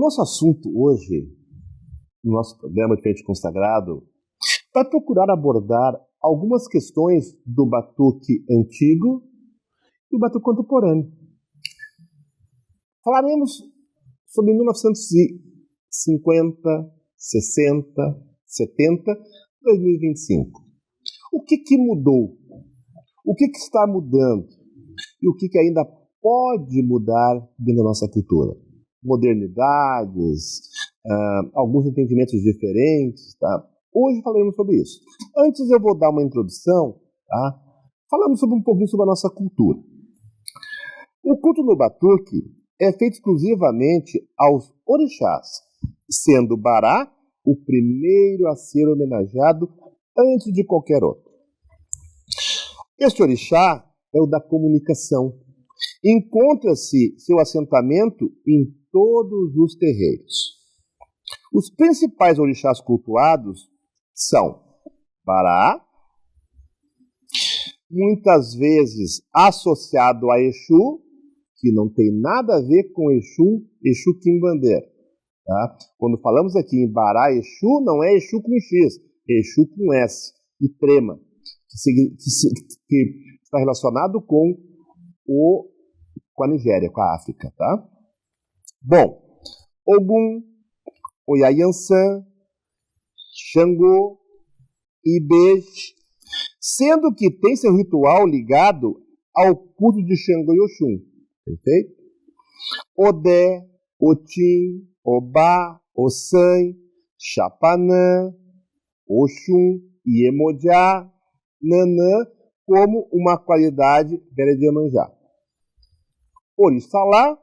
nosso assunto hoje, no nosso programa Diferente Consagrado, vai procurar abordar algumas questões do batuque antigo e do batuque contemporâneo. Falaremos sobre 1950, 60, 70, 2025. O que mudou? O que está mudando? E o que ainda pode mudar dentro da nossa cultura? Modernidades, alguns entendimentos diferentes, tá? Hoje falaremos sobre isso. Antes eu vou dar uma introdução, tá? Falando um pouquinho sobre a nossa cultura. O culto no batuque é feito exclusivamente aos orixás, sendo o Bará o primeiro a ser homenageado antes de qualquer outro. Este orixá é o da comunicação. Encontra-se seu assentamento em todos os terreiros. Os principais orixás cultuados são Bará, muitas vezes associado a Exu, que não tem nada a ver com Exu Quimbandê. Tá? Quando falamos aqui em Bará Exu, não é Exu com X, é Exu com S e trema, que está relacionado com a Nigéria, com a África. Tá? Bom, Ogum, Oiayansan, Xangô, Ibeje, sendo que tem seu ritual ligado ao culto de Xangô e Oxum. Perfeito? Odé, Otim, Obá, Ossan, Chapanã, Oxum, Iemoja, Nanã, como uma qualidade velha de Iemanjá. Orixalá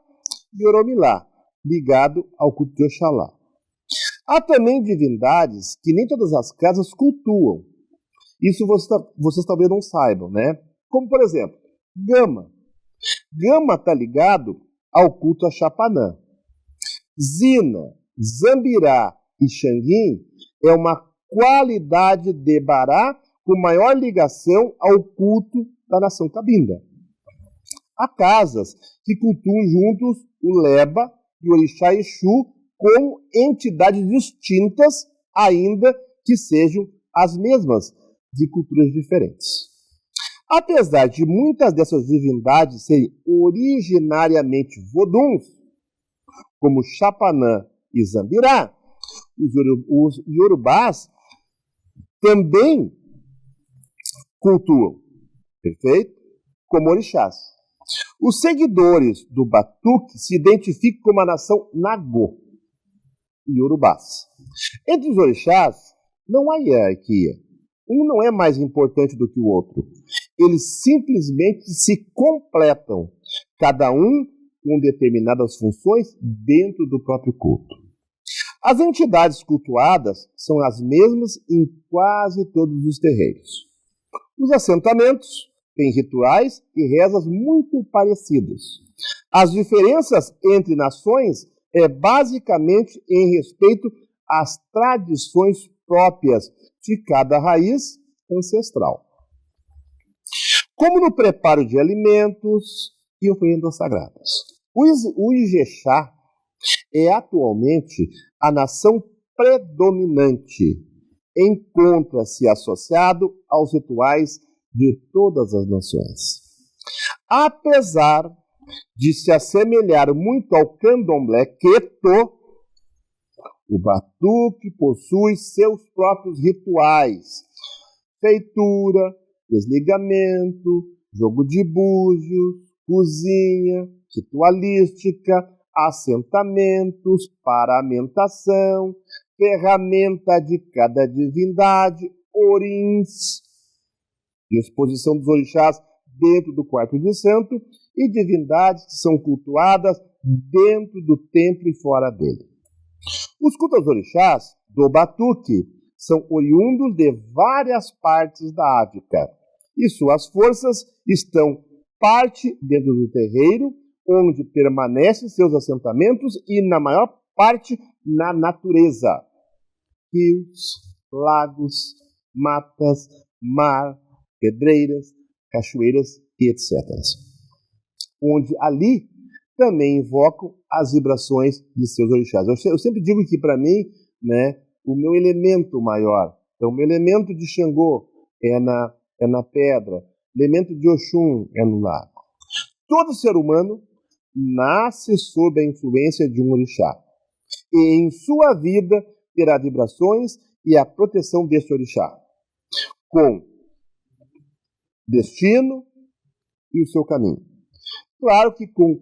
e Oromilá, ligado ao culto de Oxalá. Há também divindades que nem todas as casas cultuam. Isso vocês talvez não saibam, né? Como, por exemplo, Gama. Gama está ligado ao culto a Chapanã. Zina, Zambirá e Xanguim é uma qualidade de Bará com maior ligação ao culto da nação Cabinda. Há casas que cultuam juntos o Leba e o Orixá Exu como entidades distintas, ainda que sejam as mesmas, de culturas diferentes. Apesar de muitas dessas divindades serem originariamente voduns, como Chapanã e Zambirá, os iorubás também cultuam, perfeito? Como orixás. Os seguidores do batuque se identificam como a nação Nagô, iorubás. Entre os orixás, não há hierarquia. Um não é mais importante do que o outro. Eles simplesmente se completam, cada um com determinadas funções dentro do próprio culto. As entidades cultuadas são as mesmas em quase todos os terreiros. Os assentamentos têm rituais e rezas muito parecidos. As diferenças entre nações é basicamente em respeito às tradições próprias de cada raiz ancestral. Como no preparo de alimentos e oferendas sagradas. O Ijexá é atualmente a nação predominante. Encontra-se associado aos rituais de todas as nações. Apesar de se assemelhar muito ao candomblé queto, o batuque possui seus próprios rituais: feitura, desligamento, jogo de búzios, cozinha, ritualística, assentamentos, paramentação, ferramenta de cada divindade, orins, disposição dos orixás dentro do quarto de santo e divindades que são cultuadas dentro do templo e fora dele. Os cultos aos orixás do batuque são oriundos de várias partes da África e suas forças estão parte dentro do terreiro, onde permanecem seus assentamentos e, na maior parte, na natureza. Rios, lagos, matas, mar, pedreiras, cachoeiras e etc. Onde ali também invocam as vibrações de seus orixás. Eu sempre digo que, para mim, né, o meu elemento maior, então, o meu elemento de Xangô é na pedra, o elemento de Oxum é no lago. Todo ser humano nasce sob a influência de um orixá. E em sua vida terá vibrações e a proteção desse orixá, com destino e o seu caminho. Claro que com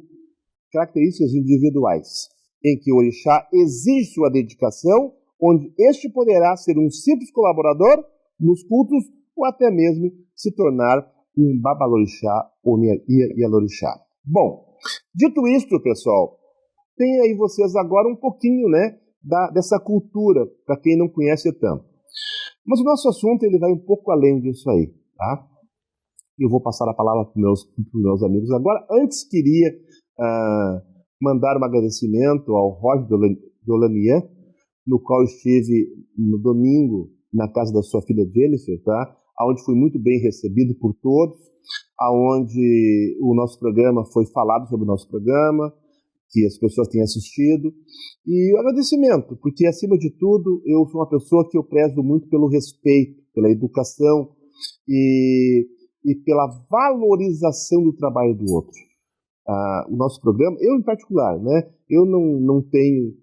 características individuais, em que o orixá exige sua dedicação, onde este poderá ser um simples colaborador nos cultos ou até mesmo se tornar um babalorixá ou ialorixá. Bom, dito isto, pessoal, tem aí vocês agora um pouquinho, né, dessa cultura, para quem não conhece tanto. Mas o nosso assunto ele vai um pouco além disso aí, tá? Eu vou passar a palavra para os meus amigos agora. Antes, queria mandar um agradecimento ao Roger de Olanian, no qual estive no domingo na casa da sua filha Jennifer, tá? Onde fui muito bem recebido por todos, aonde o nosso programa foi falado sobre o nosso programa, que as pessoas têm assistido, e o agradecimento, porque acima de tudo eu sou uma pessoa que eu prezo muito pelo respeito, pela educação e pela valorização do trabalho do outro. O nosso programa, eu em particular, né, eu não tenho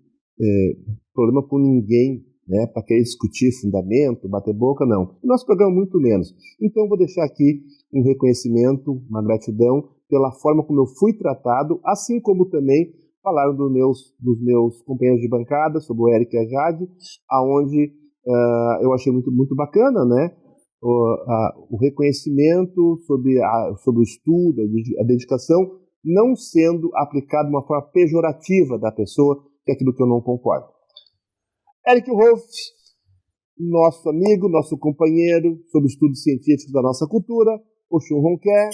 problema com ninguém, né, para querer discutir fundamento, bater boca, não. O nosso programa muito menos. Então eu vou deixar aqui um reconhecimento, uma gratidão pela forma como eu fui tratado, assim como também falaram dos meus companheiros de bancada, sobre o Eric e a Jade, aonde eu achei muito, muito bacana, né, o reconhecimento sobre o estudo, a dedicação, não sendo aplicado de uma forma pejorativa da pessoa, que é aquilo que eu não concordo. Eric Rolf, nosso amigo, nosso companheiro sobre estudos científicos da nossa cultura, Oxum Ronquer.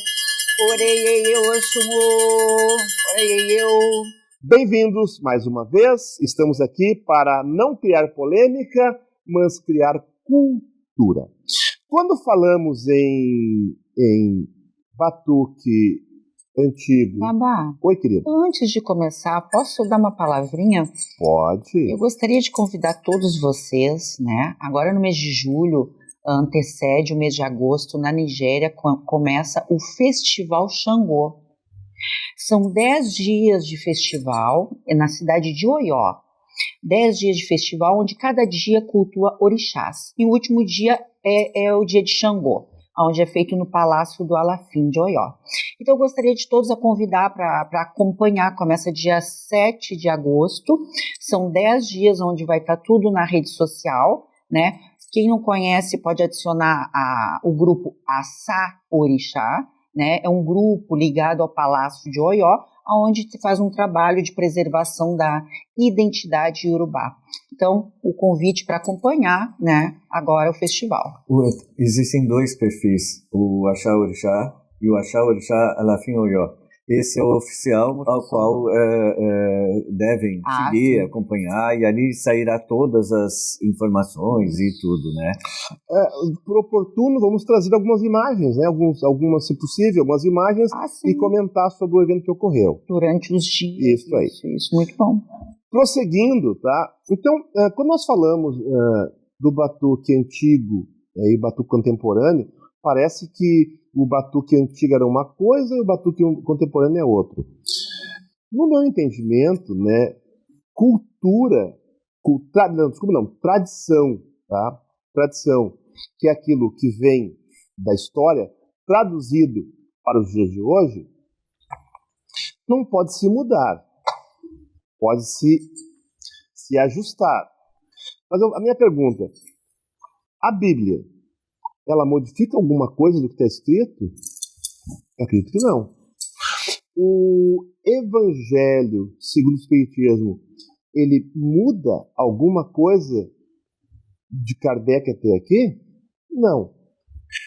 Orei eu, Oxum, orei eu. Bem-vindos mais uma vez. Estamos aqui para não criar polêmica, mas criar cultura. Quando falamos em batuque antigo... Babá, oi, querido. antes de começar, posso dar uma palavrinha? Pode. Eu gostaria de convidar todos vocês, né? Agora no mês de julho, antecede o mês de agosto, na Nigéria começa o Festival Xangô. São 10 dias de festival na cidade de Oió. 10 dias de festival onde cada dia cultua orixás. E o último dia é o dia de Xangô, onde é feito no Palácio do Alafim de Oió. Então eu gostaria de todos a convidar para acompanhar. Começa dia 7 de agosto, são 10 dias onde vai estar tudo na rede social, né? Quem não conhece pode adicionar o grupo Assá Orixá, né? É um grupo ligado ao Palácio de Oió, onde faz um trabalho de preservação da identidade iorubá. Então, o convite para acompanhar, né, agora o festival. Existem dois perfis, o Axá Orixá e o Axá Orixá Alafim Oió. Esse é o oficial ao qual devem seguir, sim, acompanhar, e ali sairá todas as informações e tudo, né? Por oportuno, vamos trazer algumas imagens, né? Algumas, se possível, algumas imagens e comentar sobre o evento que ocorreu. Durante os dias. Isso aí. Isso, muito bom. Prosseguindo, tá? Então, quando nós falamos do batuque antigo e batuque contemporâneo, parece que o batuque antigo era uma coisa e o batuque contemporâneo é outro. No meu entendimento, né, tradição, tá? Tradição, que é aquilo que vem da história, traduzido para os dias de hoje, não pode se mudar, pode se ajustar. Mas a minha pergunta, a Bíblia, ela modifica alguma coisa do que está escrito? Eu acredito que não. O Evangelho, segundo o Espiritismo, ele muda alguma coisa de Kardec até aqui? Não.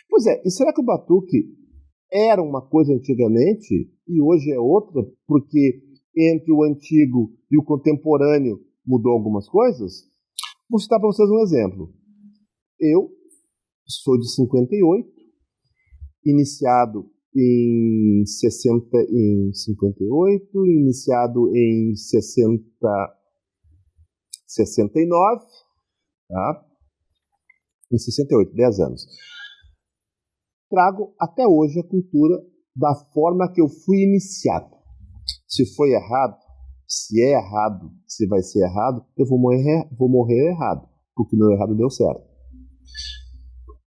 Pois é, e será que o batuque era uma coisa antigamente e hoje é outra, porque entre o antigo e o contemporâneo mudou algumas coisas? Vou citar para vocês um exemplo. Eu sou de 58, iniciado em 58, iniciado em 69, tá? Em 68, 10 anos. Trago até hoje a cultura da forma que eu fui iniciado. Se foi errado, se é errado, se vai ser errado, eu vou morrer errado, porque o meu errado deu certo.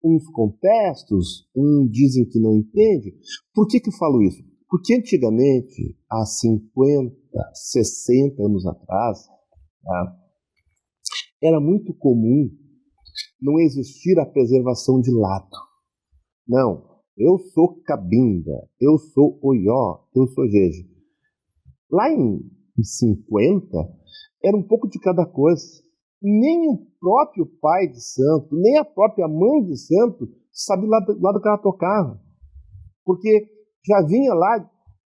Uns contestos, dizem que não entende. Por que eu falo isso? Porque antigamente, há 50, 60 anos atrás, tá, era muito comum não existir a preservação de lado. Não, eu sou Cabinda, eu sou Oió, eu sou Jeje. Lá em 50, era um pouco de cada coisa. Nem o próprio pai de santo, nem a própria mãe de santo sabia do lado que ela tocava. Porque já vinha lá,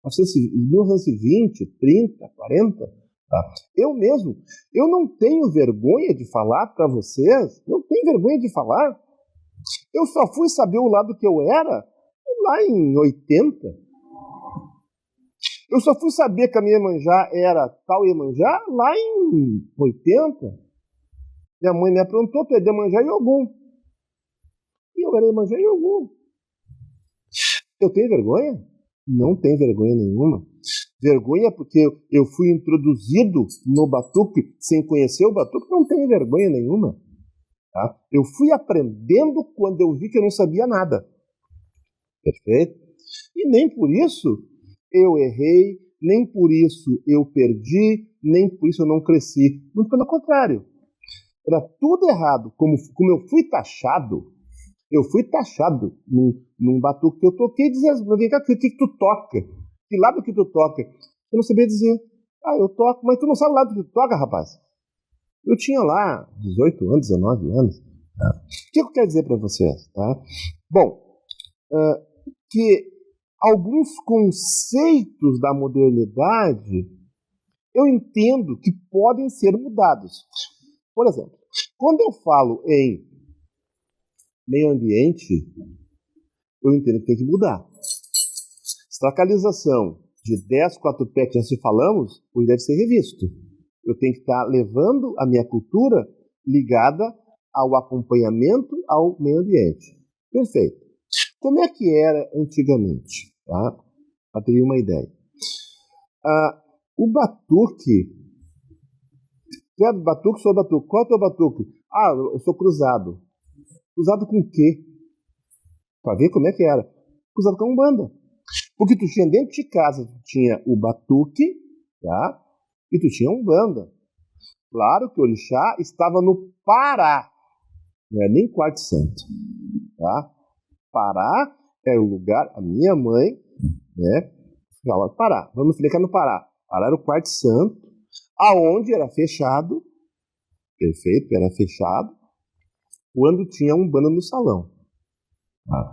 1920, 30, 40. Tá? Eu mesmo, eu não tenho vergonha de falar para vocês, não tenho vergonha de falar. Eu só fui saber o lado que eu era lá em 80. Eu só fui saber que a minha Iemanjá era tal Iemanjá lá em 80. Minha mãe me aprontou, tu é de Iemanjá e Ogum. E eu era Iemanjá e Ogum. Eu tenho vergonha? Não tenho vergonha nenhuma. Vergonha porque eu fui introduzido no batuque sem conhecer o batuque, não tenho vergonha nenhuma. Tá? Eu fui aprendendo quando eu vi que eu não sabia nada. Perfeito? E nem por isso eu errei, nem por isso eu perdi, nem por isso eu não cresci. Muito pelo contrário. Era tudo errado. Como eu fui taxado num batuque que eu toquei, dizendo, vem cá, o que tu toca? Que lado que tu toca? Eu não sabia dizer. Eu toco, mas tu não sabe o lado que tu toca, rapaz. Eu tinha lá 18 anos, 19 anos. Tá? O que eu quero dizer para vocês? Tá? Bom, que alguns conceitos da modernidade eu entendo que podem ser mudados. Por exemplo, quando eu falo em meio ambiente, eu entendo que tem que mudar. Estracalização de 10, 4 pés que já se falamos, hoje deve ser revisto. Eu tenho que estar levando a minha cultura ligada ao acompanhamento ao meio ambiente. Perfeito. Como é que era antigamente? Tá? Para ter uma ideia. O batuque. Tu é batuque, sou batuque. Qual é o teu batuque? Eu sou cruzado. Cruzado com o quê? Para ver como é que era. Cruzado com a Umbanda. Porque tu tinha dentro de casa, tu tinha o batuque, tá? E tu tinha a Umbanda. Claro que o orixá estava no Pará. Não é nem Quarto Santo. Tá? Pará é o lugar, a minha mãe, né? Fala, Pará, vamos ficar no Pará. Pará era o Quarto Santo, aonde era fechado, perfeito, era fechado, quando tinha Umbanda no salão. Tá?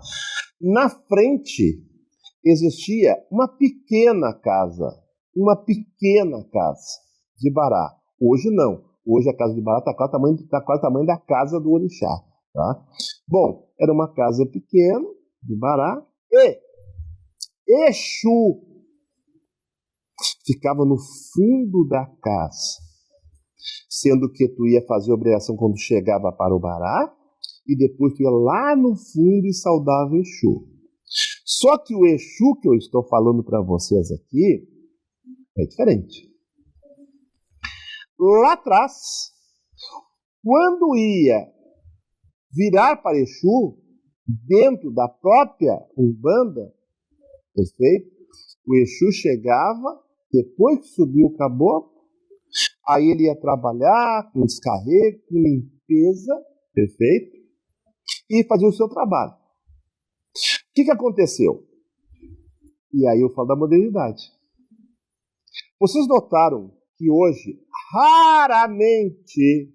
Na frente existia uma pequena casa de Bará. Hoje não. Hoje a casa de Bará está quase o tamanho da casa do orixá. Tá? Bom, era uma casa pequena de Bará e Exu ficava no fundo da casa, sendo que tu ia fazer a obrigação quando chegava para o Bará e depois tu ia lá no fundo e saudava Exu. Só que o Exu que eu estou falando para vocês aqui é diferente. Lá atrás, quando ia virar para Exu, dentro da própria Umbanda, perfeito? O Exu chegava, depois que subiu o caboclo, aí ele ia trabalhar com descarrego, com limpeza, perfeito? E fazer o seu trabalho. O que aconteceu? E aí eu falo da modernidade. Vocês notaram que hoje, raramente,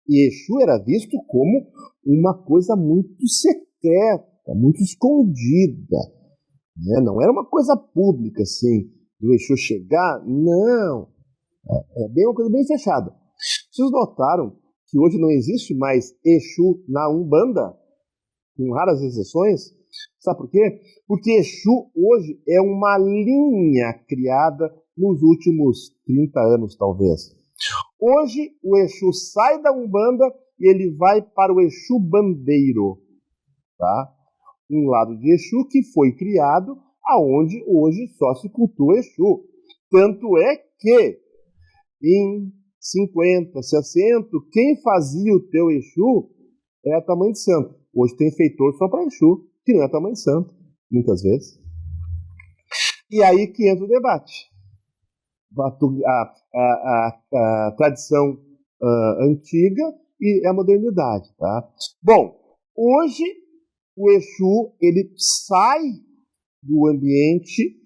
Exu era visto como uma coisa muito secreta, muito escondida. Né? Não era uma coisa pública, assim, do Exu chegar, não. É bem uma coisa bem fechada. Vocês notaram que hoje não existe mais Exu na Umbanda, com raras exceções? Sabe por quê? Porque Exu hoje é uma linha criada nos últimos 30 anos, talvez. Hoje o Exu sai da Umbanda e ele vai para o Exu bandeiro, tá? Um lado de Exu que foi criado aonde hoje só se cultua Exu. Tanto é que em 50, 60, quem fazia o teu Exu era tamanho de santo. Hoje tem feitor só para Exu, que não é tamanho de santo, muitas vezes. E aí que entra o debate. A tradição antiga e a modernidade, tá? Bom, hoje o Exu ele sai do ambiente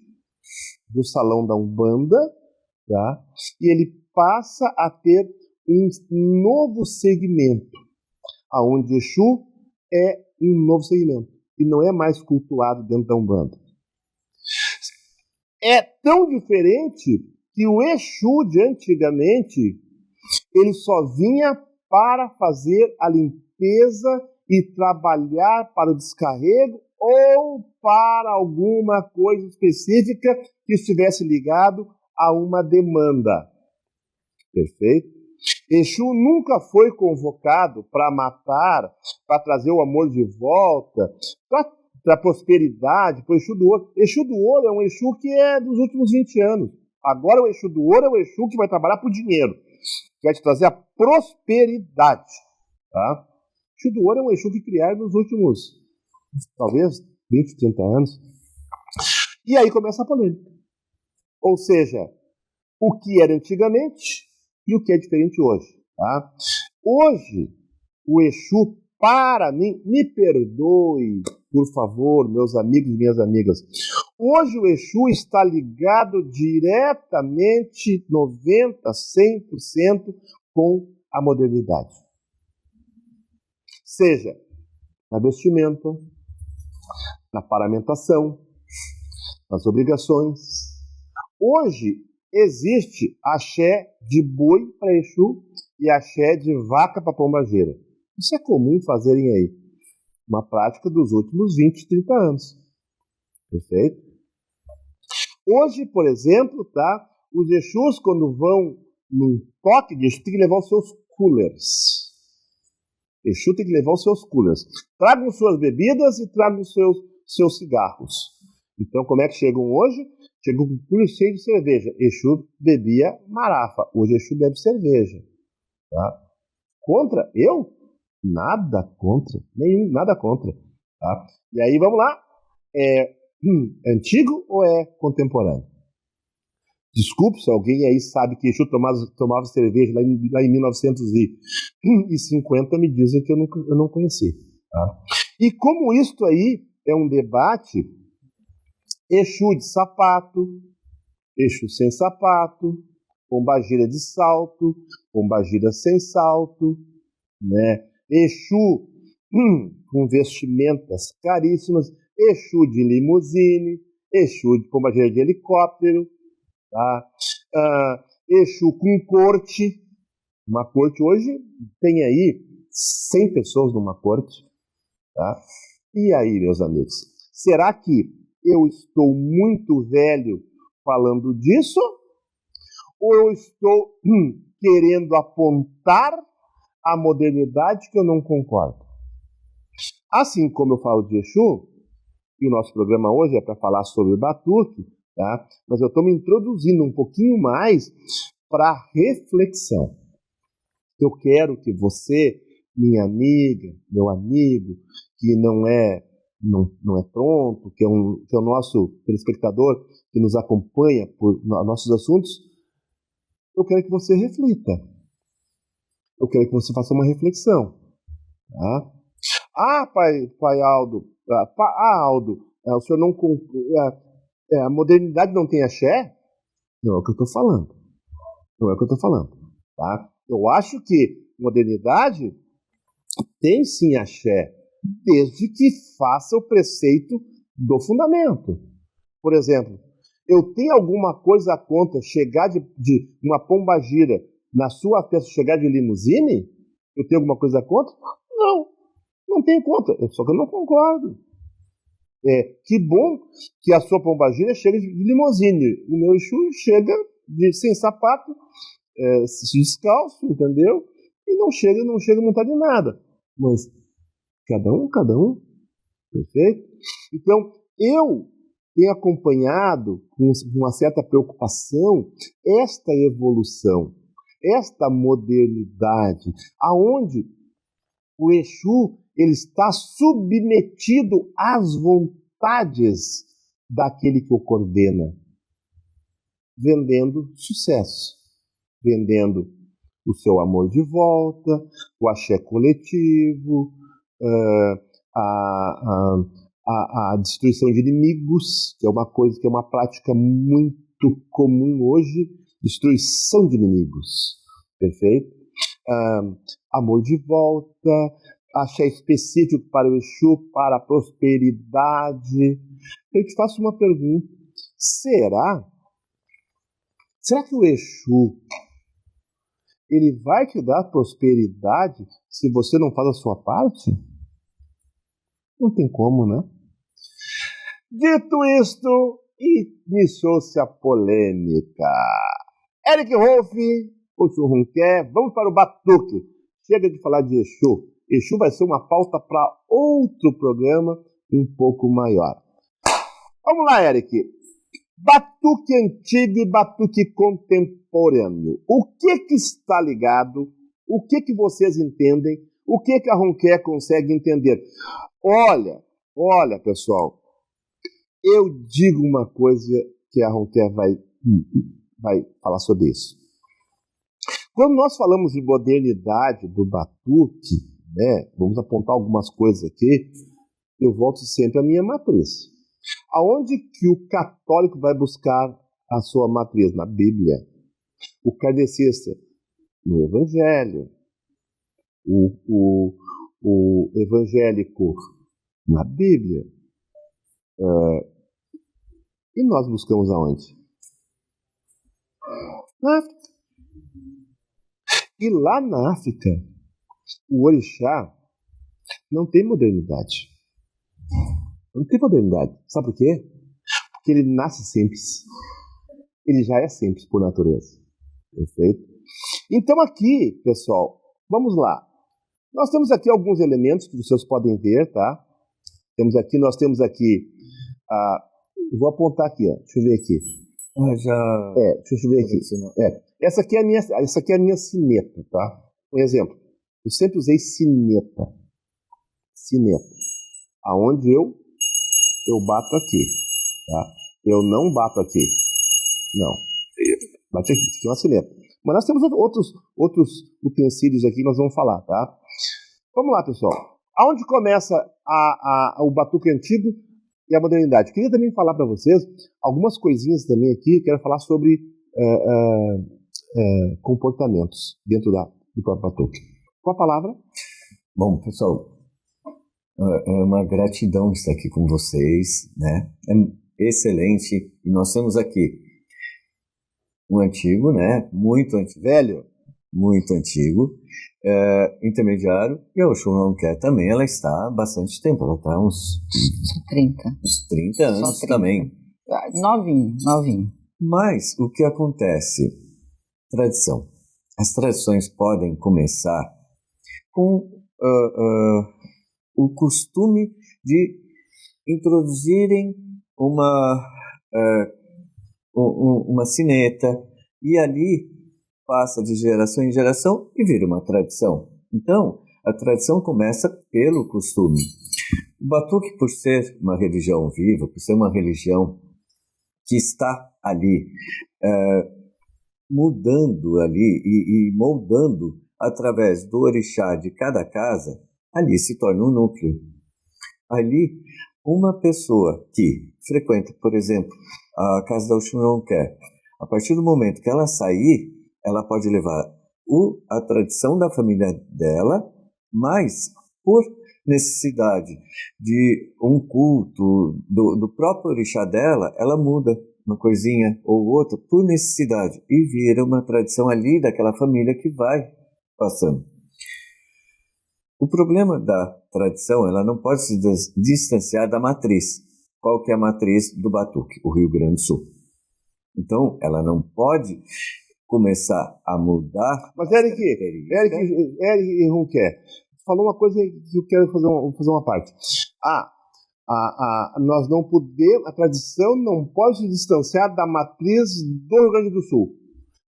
do salão da Umbanda, tá? E ele passa a ter um novo segmento, aonde Exu é um novo segmento e não é mais cultuado dentro da Umbanda. É tão diferente que o Exu de antigamente ele só vinha para fazer a limpeza e trabalhar para o descarrego ou para alguma coisa específica que estivesse ligado a uma demanda. Perfeito? Exu nunca foi convocado para matar, para trazer o amor de volta, para prosperidade, para o Exu do Ouro. Exu do Ouro é um Exu que é dos últimos 20 anos. Agora o Exu do Ouro é o Exu que vai trabalhar por dinheiro, que vai te trazer a prosperidade. Tá? O Exu do Ouro é um Exu que criaram nos últimos, talvez, 20, 30 anos. E aí começa a polêmica. Ou seja, o que era antigamente e o que é diferente hoje. Tá? Hoje, o Exu, para mim, me perdoe, por favor, meus amigos e minhas amigas. Hoje o Exu está ligado diretamente, 90%, 100% com a modernidade. Seja na vestimenta, na paramentação, nas obrigações. Hoje existe axé de boi para Exu e axé de vaca para pombageira. Isso é comum fazerem aí. Uma prática dos últimos 20, 30 anos. Perfeito? Hoje, por exemplo, tá, os Exus, quando vão num toque de Exu, tem que levar os seus coolers. Exu tem que levar os seus coolers. Tragam suas bebidas e tragam os seus cigarros. Então, como é que chegam hoje? Chegam com cooler cheio de cerveja. Exu bebia marafa. Hoje Exu bebe cerveja. Tá? Contra? Eu? Nada contra. Nada contra. Tá? E aí, vamos lá. É antigo ou é contemporâneo? Desculpe se alguém aí sabe que Exu tomava cerveja lá em 1950, me dizem que eu não conheci. Tá? E como isto aí é um debate, Exu de sapato, Exu sem sapato, pombagira de salto, pombagira sem salto, né? Exu com vestimentas caríssimas, Exu de limusine, Exu de pombagira de helicóptero, tá? Exu com corte. Uma corte hoje tem aí 100 pessoas numa corte. Tá? E aí, meus amigos, será que eu estou muito velho falando disso? Ou eu estou querendo apontar a modernidade que eu não concordo? Assim como eu falo de Exu, e o nosso programa hoje é para falar sobre o batuque, tá? Mas eu estou me introduzindo um pouquinho mais para reflexão. Eu quero que você, minha amiga, meu amigo, que não é pronto, que é o nosso telespectador que nos acompanha por nossos assuntos, eu quero que você reflita. Eu quero que você faça uma reflexão. Tá? Pai Aldo, Aldo, o senhor não... a modernidade não tem axé? Não é o que eu estou falando. Não é o que eu estou falando. Tá? Eu acho que modernidade tem sim axé, desde que faça o preceito do fundamento. Por exemplo, eu tenho alguma coisa contra chegar de uma pombagira na sua festa, chegar de limusine? Eu tenho alguma coisa contra? Não tenho contra, só que eu não concordo. Que bom que a sua pombagira chega de limusine. O meu Exu chega sem sapato, descalço, entendeu? E não chega montado em nada. Mas cada um, perfeito? Então, eu tenho acompanhado com uma certa preocupação esta evolução, esta modernidade, aonde o Exu ele está submetido às vontades daquele que o coordena, vendendo sucesso, vendendo o seu amor de volta, o axé coletivo, a destruição de inimigos, que é uma coisa que é uma prática muito comum hoje, destruição de inimigos, perfeito? Amor de volta, axé específico para o Exu, para a prosperidade. Eu te faço uma pergunta: será que o Exu ele vai te dar prosperidade se você não faz a sua parte? Não tem como, né? Dito isto, iniciou-se a polêmica. Eric Rolfe, o Churrunqué, vamos para o Batuque. Chega de falar de Exu. Exu vai ser uma pauta para outro programa um pouco maior. Vamos lá, Eric. Batuque antigo e batuque contemporâneo. O que está ligado? O que vocês entendem? O que a Ronquer consegue entender? Olha, pessoal, eu digo uma coisa que a Ronquer vai falar sobre isso. Quando nós falamos de modernidade do batuque, né, vamos apontar algumas coisas aqui, eu volto sempre à minha matriz. Aonde que o católico vai buscar a sua matriz? Na Bíblia. O kardecista, no Evangelho. O evangélico, na Bíblia. E nós buscamos aonde? Na África. E lá na África, o orixá não tem modernidade. Não tem modernidade. Sabe por quê? Porque ele nasce simples. Ele já é simples por natureza. Perfeito? Então aqui, pessoal, vamos lá. Nós temos aqui alguns elementos que vocês podem ver, tá? Nós temos aqui, eu vou apontar aqui, ó. Deixa eu ver aqui. Deixa eu ver aqui. Essa aqui é a minha sineta, tá? Um exemplo. Eu sempre usei sineta. Aonde eu bato aqui, tá? Eu não bato aqui. Não. Bate aqui. Isso aqui é uma sineta. Mas nós temos outros utensílios aqui que nós vamos falar, tá? Vamos lá, pessoal. Aonde começa o batuque antigo e a modernidade? Queria também falar para vocês algumas coisinhas também aqui. Quero falar sobre comportamentos dentro do próprio batuque. Com a palavra. Bom, pessoal, é uma gratidão estar aqui com vocês, né? É excelente. E nós temos aqui um antigo, né? Muito antigo, velho, muito antigo, intermediário, e a Oxum-Ronquer também, ela está há bastante tempo, ela está uns 30 anos também. Novinho. Mas o que acontece? Tradição. As tradições podem começar com o costume de introduzirem uma sineta, e ali passa de geração em geração e vira uma tradição. Então, a tradição começa pelo costume. O batuque, por ser uma religião viva, por ser uma religião que está ali, mudando ali e moldando através do orixá de cada casa, ali se torna um núcleo. Ali, uma pessoa que frequenta, por exemplo, a casa da Oxum-Ronquer, a partir do momento que ela sair, ela pode levar a tradição da família dela, mas por necessidade de um culto do próprio orixá dela, ela muda uma coisinha ou outra por necessidade e vira uma tradição ali daquela família que vai passando. O problema da tradição, ela não pode se distanciar da matriz. qual que é a matriz do batuque? O Rio Grande do Sul. Então, ela não pode começar a mudar. Mas, Eric e Ronquer, falou uma coisa que eu quero fazer uma parte. Nós não podemos, a tradição não pode se distanciar da matriz do Rio Grande do Sul.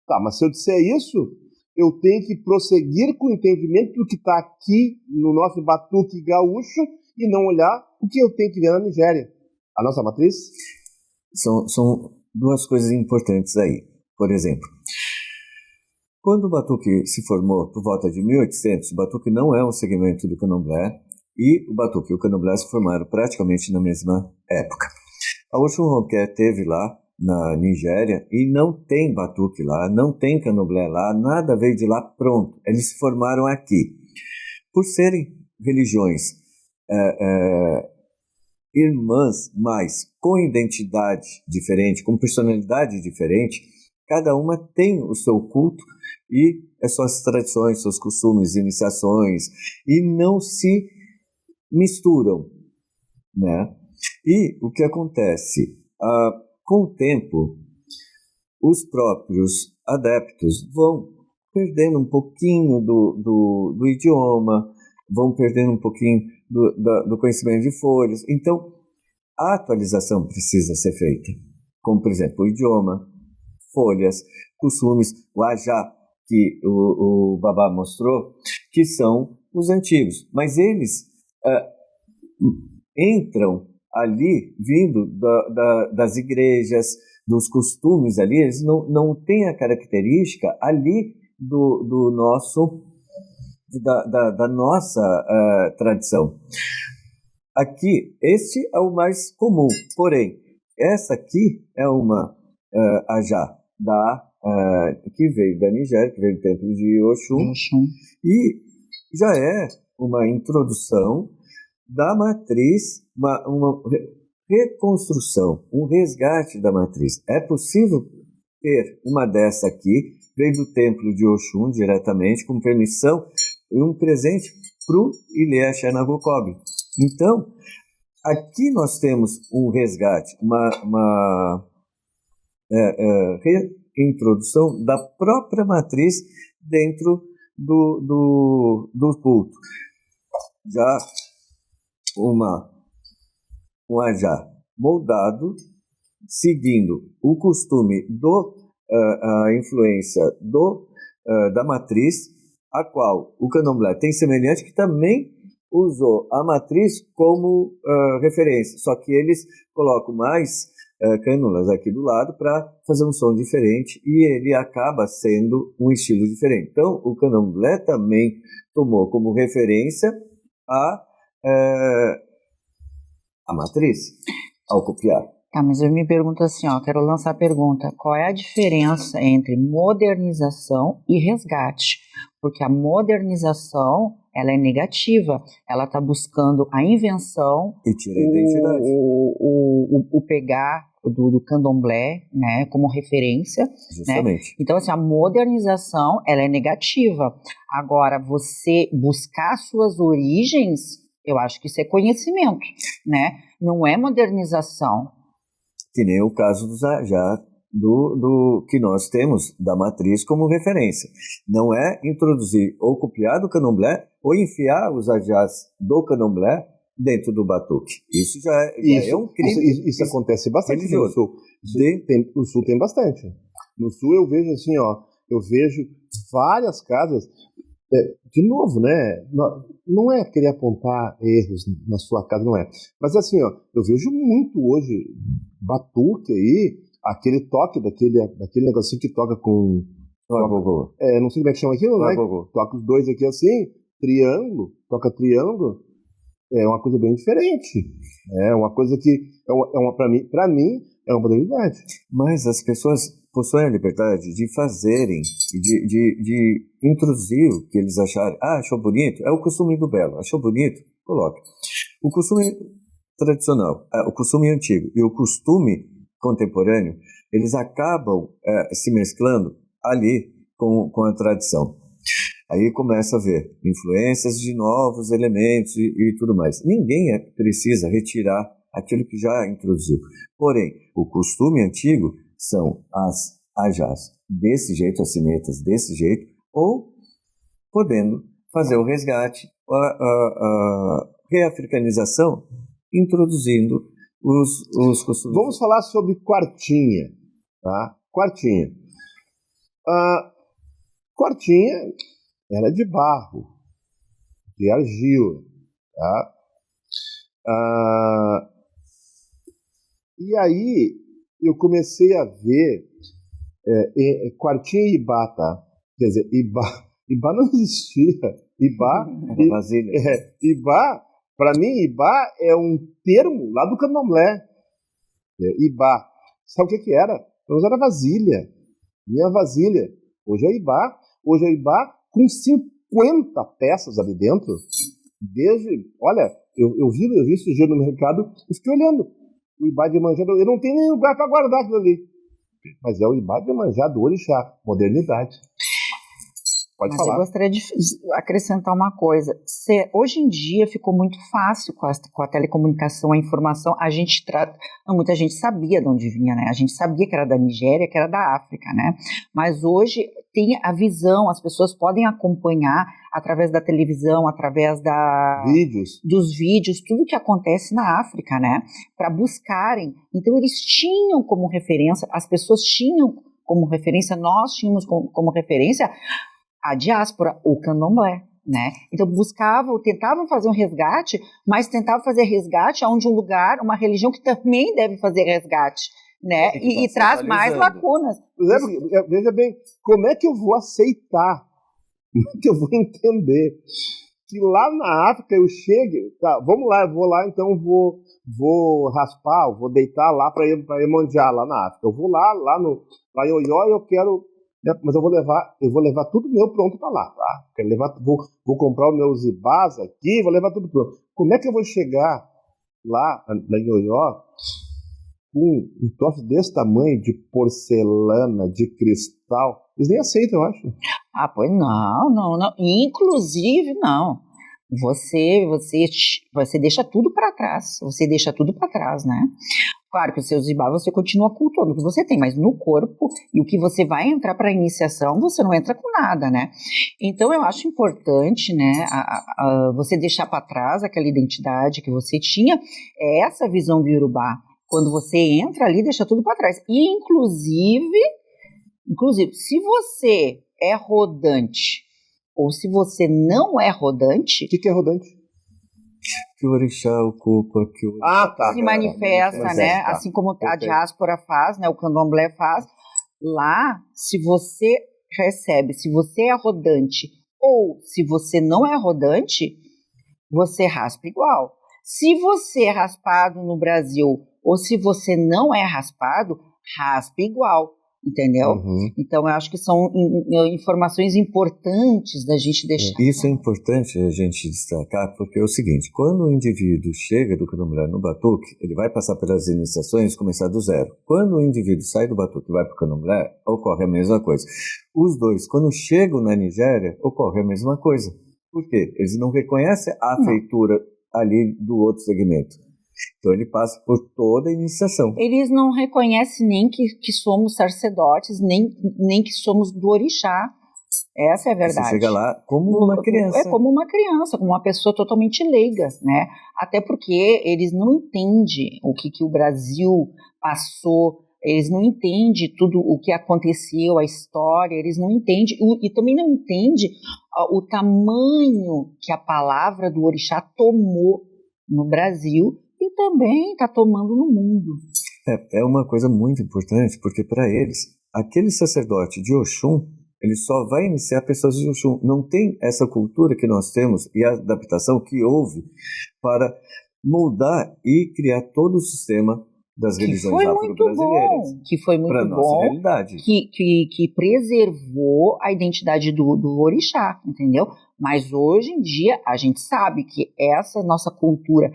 Tá, mas se eu disser isso, eu tenho que prosseguir com o entendimento do que está aqui no nosso batuque gaúcho e não olhar o que eu tenho que ver na Nigéria. A nossa matriz? São duas coisas importantes aí. Por exemplo, quando o batuque se formou por volta de 1800, o batuque não é um segmento do candomblé, e o batuque e o candomblé se formaram praticamente na mesma época. A Oxum Ronquer teve lá na Nigéria e não tem batuque lá, não tem candomblé lá, nada veio de lá pronto. Eles se formaram aqui. Por serem religiões irmãs, mas com identidade diferente, com personalidade diferente, cada uma tem o seu culto e as suas tradições, seus costumes, iniciações, e não se misturam, né? E o que acontece? Com o tempo, os próprios adeptos vão perdendo um pouquinho do idioma, vão perdendo um pouquinho do conhecimento de folhas. Então, a atualização precisa ser feita, como, por exemplo, o idioma, folhas, costumes, o ajá, que o Babá mostrou, que são os antigos, mas eles entram ali, vindo das igrejas, dos costumes ali, eles não têm a característica ali do nosso, da nossa tradição. Aqui, este é o mais comum, porém, essa aqui é uma ajá que veio da Nigéria, que veio do templo de Oxum, e já é uma introdução da matriz, uma reconstrução, um resgate da matriz. É possível ter uma dessa aqui, veio do templo de Oxum diretamente, com permissão e um presente para o Ilê Axé Nagocobe. Então, aqui nós temos um resgate, uma reintrodução da própria matriz dentro do culto. Já um ajá moldado, seguindo o costume a influência da matriz, a qual o candomblé tem semelhante, que também usou a matriz como referência, só que eles colocam mais cânulas aqui do lado para fazer um som diferente e ele acaba sendo um estilo diferente. Então, o candomblé também tomou como referência a matriz ao copiar. Tá, mas eu me pergunto assim, quero lançar a pergunta, qual é a diferença entre modernização e resgate? Porque a modernização, ela é negativa, ela está buscando a invenção, e tira a identidade. O pegar do candomblé, né, como referência. Justamente. Né? Então, assim, a modernização, ela é negativa. Agora, você buscar suas origens, eu acho que isso é conhecimento, né? Não é modernização. Que nem o caso do que nós temos da matriz como referência. Não é introduzir ou copiar do candomblé ou enfiar os ajás do candomblé dentro do batuque. Isso já é um crime. Isso acontece bastante religioso. No Sul. No Sul tem bastante. No Sul eu vejo assim, eu vejo várias casas, de novo, né? Não é querer apontar erros na sua casa, não é. Mas assim, eu vejo muito hoje batuque aí, aquele toque daquele negocinho que toca com... não sei como é que chama aquilo, né? Toca os dois aqui assim, triângulo, toca triângulo, é uma coisa bem diferente. É uma coisa que, para mim, é uma modernidade. Mas as pessoas possuem a liberdade de fazerem, de introduzir o que eles acharem. Achou bonito? É o costume do belo. Achou bonito? Coloque. O costume tradicional, o costume antigo e o costume contemporâneo, eles acabam se mesclando ali com a tradição. Aí começa a ver influências de novos elementos e tudo mais. Ninguém precisa retirar aquilo que já introduziu. Porém, o costume antigo são as ajás desse jeito, as sinetas desse jeito, ou podendo fazer o resgate, a reafricanização, introduzindo os costumes. Vamos falar sobre quartinha, tá? Quartinha. Quartinha era de barro, de argila, tá? E aí eu comecei a ver quartinha e Ibá, tá? Quer dizer, Ibá não existia. Ibá, Ibá, para mim, Ibá é um termo lá do candomblé. Ibá. Sabe o que era? Então era vasilha. Minha vasilha. Hoje é Ibá. Hoje é Ibá com 50 peças ali dentro. Olha, eu vi esse dia no mercado e fiquei olhando. O Ibá de Iemanjá, eu não tenho nem lugar para guardar aquilo ali. Mas é o Ibá de Iemanjá do Orixá. Modernidade. Pode falar. Eu gostaria de acrescentar uma coisa. Hoje em dia ficou muito fácil com a telecomunicação, a informação. Muita gente sabia de onde vinha, né? A gente sabia que era da Nigéria, que era da África, né? Mas hoje tem a visão, as pessoas podem acompanhar através da televisão, através dos vídeos, tudo que acontece na África, né? Para buscarem. Então eles tinham como referência, as pessoas tinham como referência, nós tínhamos como referência a diáspora, o candomblé, né? Então tentavam fazer um resgate, mas tentavam fazer resgate onde um lugar, uma religião que também deve fazer resgate, né? E traz mais lacunas. Veja bem, como é que eu vou aceitar? Como é que eu vou entender que lá na África eu chegue, tá, vamos lá, eu vou lá, então vou raspar, vou deitar lá para Iemanjá, lá na África. Eu vou lá no Ioió e eu quero... Mas eu vou levar tudo meu pronto para lá, tá? Quero levar, vou comprar os meus ibás aqui, vou levar tudo pronto. Como é que eu vou chegar lá na Ioió com um troço desse tamanho de porcelana, de cristal? Eles nem aceitam, eu acho. Pois não. Inclusive, não. Você deixa tudo para trás. Você deixa tudo para trás, né? Claro que os seus ibás você continua cultuando o que você tem, mas no corpo e o que você vai entrar para a iniciação, você não entra com nada, né? Então eu acho importante, né, você deixar para trás aquela identidade que você tinha, essa visão do Yorubá. Quando você entra ali, deixa tudo para trás. E inclusive, se você é rodante ou se você não é rodante... O que é rodante? Que o orixá ocupa, que o orixá se manifesta, né? Tá. Assim como a diáspora faz, né? O candomblé faz. Lá, se você recebe, se você é rodante ou se você não é rodante, você raspa igual. Se você é raspado no Brasil ou se você não é raspado, raspa igual. Entendeu? Uhum. Então, eu acho que são informações importantes da gente deixar. Isso é importante a gente destacar, porque é o seguinte, quando o indivíduo chega do candomblé no batuque, ele vai passar pelas iniciações e começar do zero. Quando o indivíduo sai do batuque e vai para o candomblé, ocorre a mesma coisa. Os dois, quando chegam na Nigéria, ocorre a mesma coisa. Por quê? Eles não reconhecem a feitura ali do outro segmento. Então ele passa por toda a iniciação. Eles não reconhecem nem que somos sacerdotes, nem que somos do orixá. Essa é a verdade. Você chega lá como uma criança. Como uma criança, como uma pessoa totalmente leiga, né? Até porque eles não entendem o que o Brasil passou, eles não entendem tudo o que aconteceu, a história, eles não entendem, e também não entendem o tamanho que a palavra do orixá tomou no Brasil e também está tomando no mundo. É uma coisa muito importante, porque para eles, aquele sacerdote de Oxum, ele só vai iniciar pessoas de Oxum. Não tem essa cultura que nós temos e a adaptação que houve para moldar e criar todo o sistema das religiões afro-brasileiras. Que foi muito bom. Nossa realidade. Que preservou a identidade do orixá, entendeu? Mas hoje em dia a gente sabe que essa nossa cultura,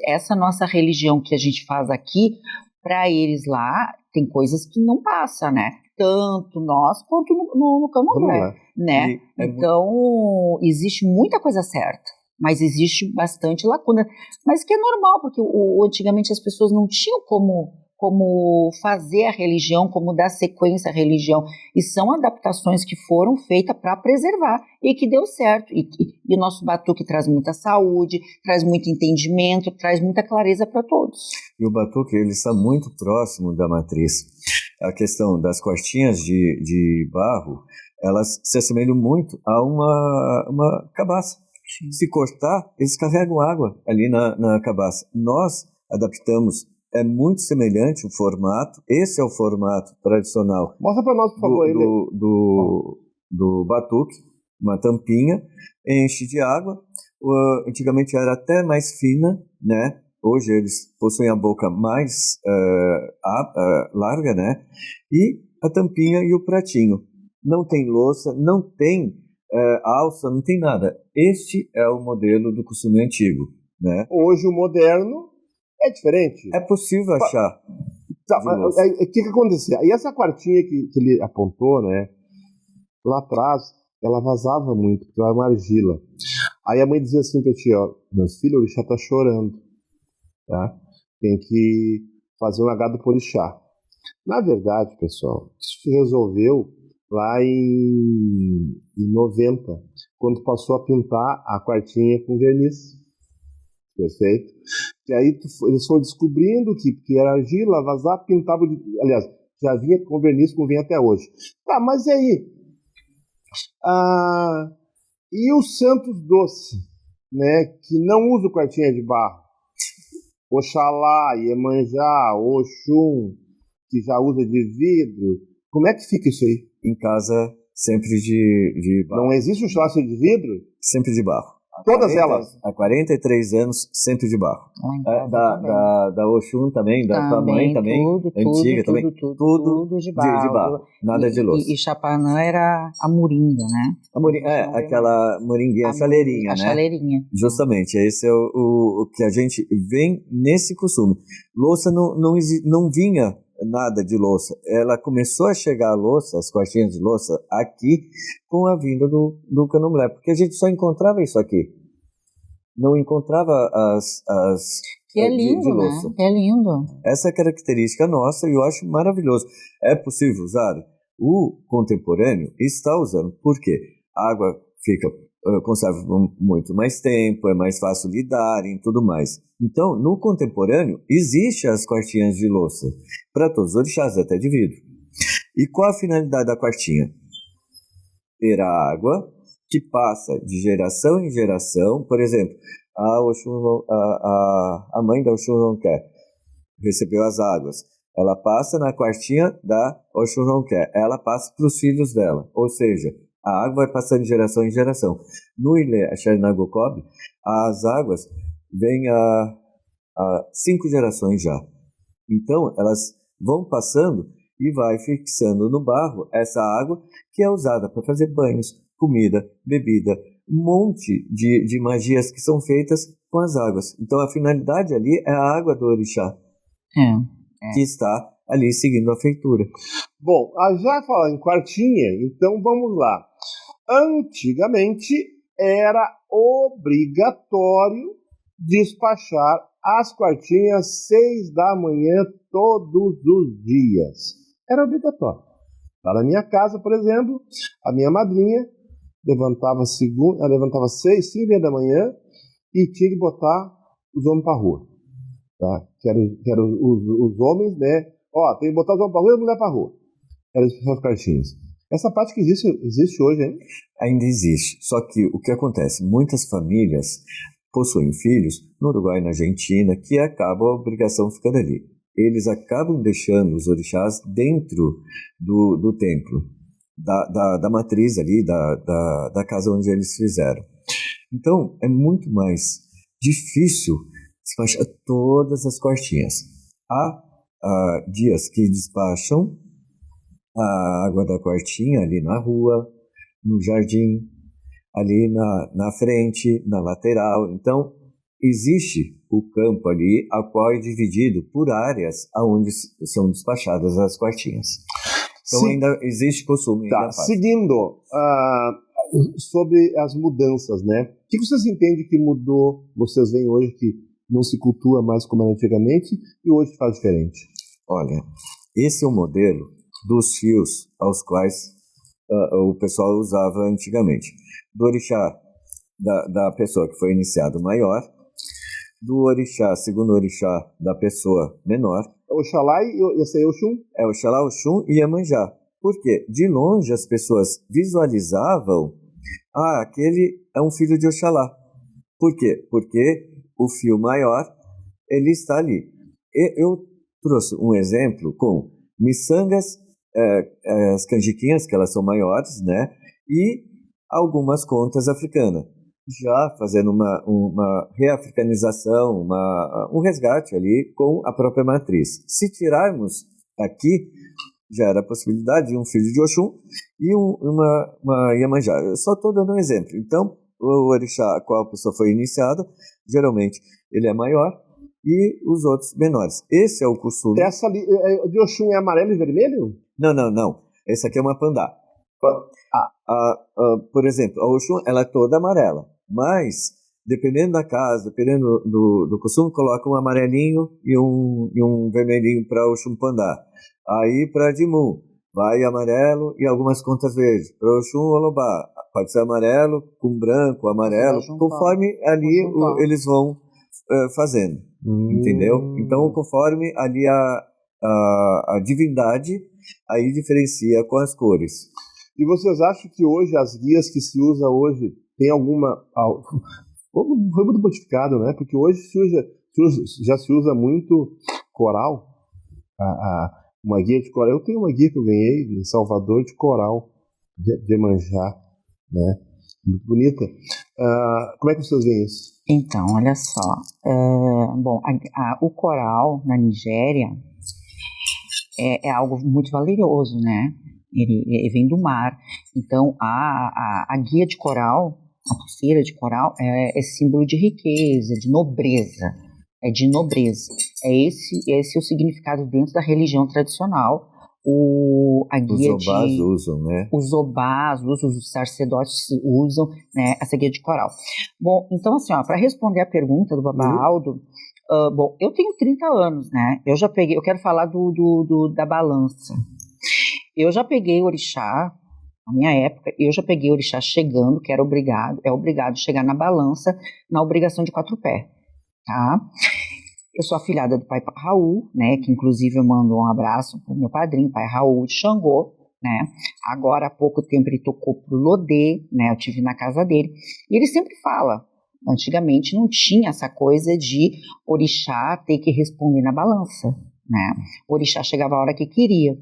essa nossa religião que a gente faz aqui, para eles lá, tem coisas que não passa, né? Tanto nós quanto no candomblé, né? Então, existe muita coisa certa. mas existe bastante lacuna, mas que é normal, porque antigamente as pessoas não tinham como fazer a religião, como dar sequência à religião, e são adaptações que foram feitas para preservar, e que deu certo, e o nosso batuque traz muita saúde, traz muito entendimento, traz muita clareza para todos. E o batuque, ele está muito próximo da matriz. A questão das costinhas de barro, elas se assemelham muito a uma cabaça. Sim. Se cortar, eles carregam água ali na cabaça. Nós adaptamos, é muito semelhante o formato. Esse é o formato tradicional. Mostra para nós, por favor, do batuque, uma tampinha, enche de água. Antigamente era até mais fina, né? Hoje eles possuem a boca mais larga, né? E a tampinha e o pratinho. Não tem louça, não tem alça, não tem nada. Este é o modelo do costume antigo, né? Hoje o moderno é diferente. É possível achar. O que acontecia? Aí essa quartinha que ele apontou, né? Lá atrás, ela vazava muito, porque ela era uma argila. Aí a mãe dizia assim pra ti, ó, meu filho, o orixá tá chorando, tá? Tem que fazer um agado pro orixá. Na verdade, pessoal, isso se resolveu lá em 90, quando passou a pintar a quartinha com verniz. Perfeito? E aí eles foram descobrindo que era argila, vazar, pintava, aliás, já vinha com verniz, como vem até hoje. Tá, mas e aí? E o Santos Doce, né, que não usa quartinha de barro? Oxalá, Iemanjá, Oxum, que já usa de vidro. Como é que fica isso aí? Em casa, sempre de barro. Não existe um churrasco de vidro? Sempre de barro. Todas elas? Há 43 anos, sempre de barro. Da Oxum também, da tua mãe também, antiga também. Tudo de barro. Nada de louça. E Chapanã era a moringa, né? Aquela moringuinha, a chaleirinha, né? A chaleirinha. Justamente, esse é o que a gente vem nesse costume. Louça não vinha nada de louça. Ela começou a chegar a louça, as quartinhas de louça, aqui com a vinda do candomblé, porque a gente só encontrava isso aqui. Não encontrava as que é lindo, de louça. Né? É lindo. Essa é a característica nossa e eu acho maravilhoso. É possível usar? O contemporâneo está usando. Por quê? A água conserva muito mais tempo, é mais fácil lidar e tudo mais. Então, no contemporâneo, existem as quartinhas de louça para todos os orixás, até de vidro. E qual a finalidade da quartinha? Ter a água que passa de geração em geração. Por exemplo, a mãe da Oxum-Ronquer recebeu as águas. Ela passa na quartinha da Oxum-Ronquer. Ela passa para os filhos dela. Ou seja, a água vai passando de geração em geração. No Ilê Axé Nagocobe, as águas vêm há 5 gerações já. Então, elas vão passando e vai fixando no barro essa água que é usada para fazer banhos, comida, bebida, um monte de magias que são feitas com as águas. Então, a finalidade ali é a água do orixá, que está ali seguindo a feitura. Bom, já falando em quartinha, então vamos lá. Antigamente era obrigatório despachar as quartinhas 6 da manhã todos os dias. Era obrigatório. Lá na minha casa, por exemplo, a minha madrinha levantava 6, 5 da manhã e tinha que botar os homens para rua. Tá? Que eram os homens, né? Ó, tem que botar os homens para rua e as mulheres para rua. Eram as quartinhas. Essa parte que existe hoje, hein? Ainda existe. Só que o que acontece? Muitas famílias possuem filhos no Uruguai e na Argentina que acabam a obrigação ficando ali. Eles acabam deixando os orixás dentro do templo, da matriz ali, da casa onde eles fizeram. Então, é muito mais difícil despachar todas as quartinhas. Há dias que despacham a água da quartinha ali na rua, no jardim, ali na frente, na lateral. Então, existe o campo ali, a qual é dividido por áreas onde são despachadas as quartinhas. Então, ainda existe costume. Tá, seguindo. sobre as mudanças, né? O que vocês entendem que mudou, vocês veem hoje que não se cultua mais como era antigamente e hoje faz diferente? Olha, esse é o modelo dos fios aos quais o pessoal usava antigamente. Do orixá da pessoa que foi iniciado maior, do orixá, segundo orixá da pessoa menor. Oxalá e esse aí é Oxum? É Oxalá, Oxum e Iemanjá. Por quê? De longe as pessoas visualizavam, aquele é um filho de Oxalá. Por quê? Porque o fio maior, ele está ali. Eu trouxe um exemplo com miçangas, as canjiquinhas, que elas são maiores, né? E algumas contas africanas. Já fazendo uma reafricanização, um resgate ali com a própria matriz. Se tirarmos aqui, já era a possibilidade de um filho de Oxum e uma Iemanjá. Eu só estou dando um exemplo. Então, o orixá a qual a pessoa foi iniciada, geralmente ele é maior e os outros menores. Esse é o costume. Essa ali, de Oxum é amarelo e vermelho? Não. Esse aqui é uma pandá. Por exemplo, a Oxum ela é toda amarela, mas dependendo da casa, dependendo do costume, coloca um amarelinho e um vermelhinho para Oxum pandá. Aí para Dimu vai amarelo e algumas contas verdes. Para Oxum Olobá pode ser amarelo com branco, amarelo, conforme ali eles vão fazendo, entendeu? Então conforme ali a divindade aí diferencia com as cores. E vocês acham que hoje as guias que se usa hoje tem alguma... Foi muito modificado, né? Porque hoje já se usa muito coral. Uma guia de coral. Eu tenho uma guia que eu ganhei em Salvador de coral, de Iemanjá, né? Muito bonita. Como é que vocês veem isso? Então, olha só. Bom, o coral na Nigéria é algo muito valioso, né? Ele vem do mar. Então, a guia de coral, a pulseira de coral, é símbolo de riqueza, de nobreza. É de nobreza. Esse o significado dentro da religião tradicional. A guia os obás usam, né? Os obás usam, os sacerdotes usam, né, essa guia de coral. Bom, então assim, para responder a pergunta do Baba Aldo, bom, eu tenho 30 anos, né? Eu quero falar da balança. Eu já peguei orixá, na minha época, eu já peguei orixá chegando, que é obrigado chegar na balança, na obrigação de 4 pés, tá? Eu sou afilhada do pai Raul, né, que inclusive eu mando um abraço pro meu padrinho, pai Raul de Xangô, né? Agora há pouco tempo ele tocou pro Lodê, né? Eu estive na casa dele, e ele sempre fala, antigamente não tinha essa coisa de orixá ter que responder na balança, né? O orixá chegava a hora que queria.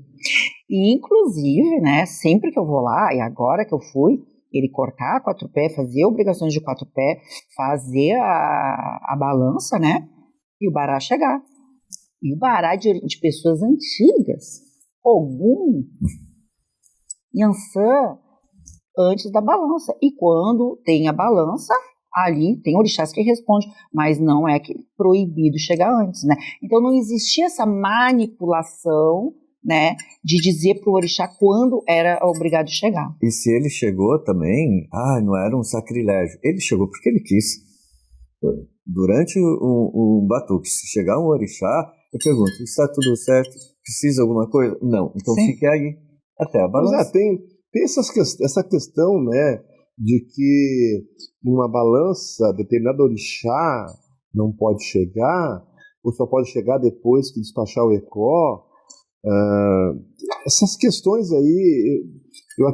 E inclusive, né, sempre que eu vou lá, e agora que eu fui, ele cortar 4 pés, fazer obrigações de 4 pés, fazer a balança, né? E o bará chegar. E o bará de pessoas antigas, Ogum, Yansan, antes da balança. E quando tem a balança, ali tem orixás que respondem, mas não é proibido chegar antes, né? Então não existia essa manipulação, né, de dizer para o orixá quando era obrigado a chegar. E se ele chegou também, não era um sacrilégio. Ele chegou porque ele quis. Durante um batuque, se chegar um orixá, eu pergunto, está tudo certo? Precisa alguma coisa? Não, então sim, fique aí até a balança. Mas tem essa questão, né, de que numa balança determinado orixá não pode chegar, ou só pode chegar depois que despachar o ecó. Essas questões aí, eu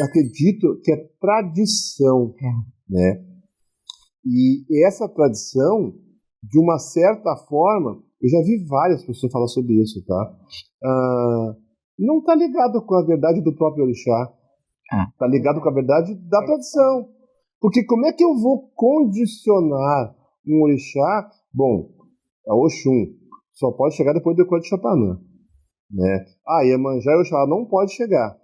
acredito que é tradição, né? E essa tradição, de uma certa forma, eu já vi várias pessoas falar sobre isso, tá? Não está ligado com a verdade do próprio orixá, está ligado com a verdade da tradição. Porque como é que eu vou condicionar um orixá? Bom, a Oxum só pode chegar depois do ecó de Chapanã, né? Iemanjá e Oxalá não pode chegar.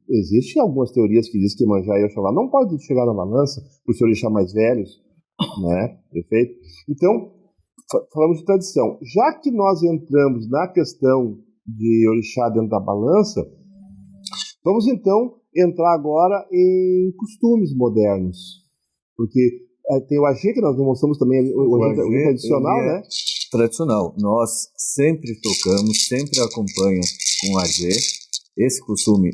Existem algumas teorias que dizem que Iemanjá e Oxalá não podem chegar na balança por ser orixá mais velhos, né? Perfeito? Então, falamos de tradição. Já que nós entramos na questão de orixá dentro da balança, vamos então entrar agora em costumes modernos, porque tem o AG, que nós mostramos também, o AG tradicional, né? Tradicional. Nós sempre tocamos, sempre acompanha com AG. Esse costume,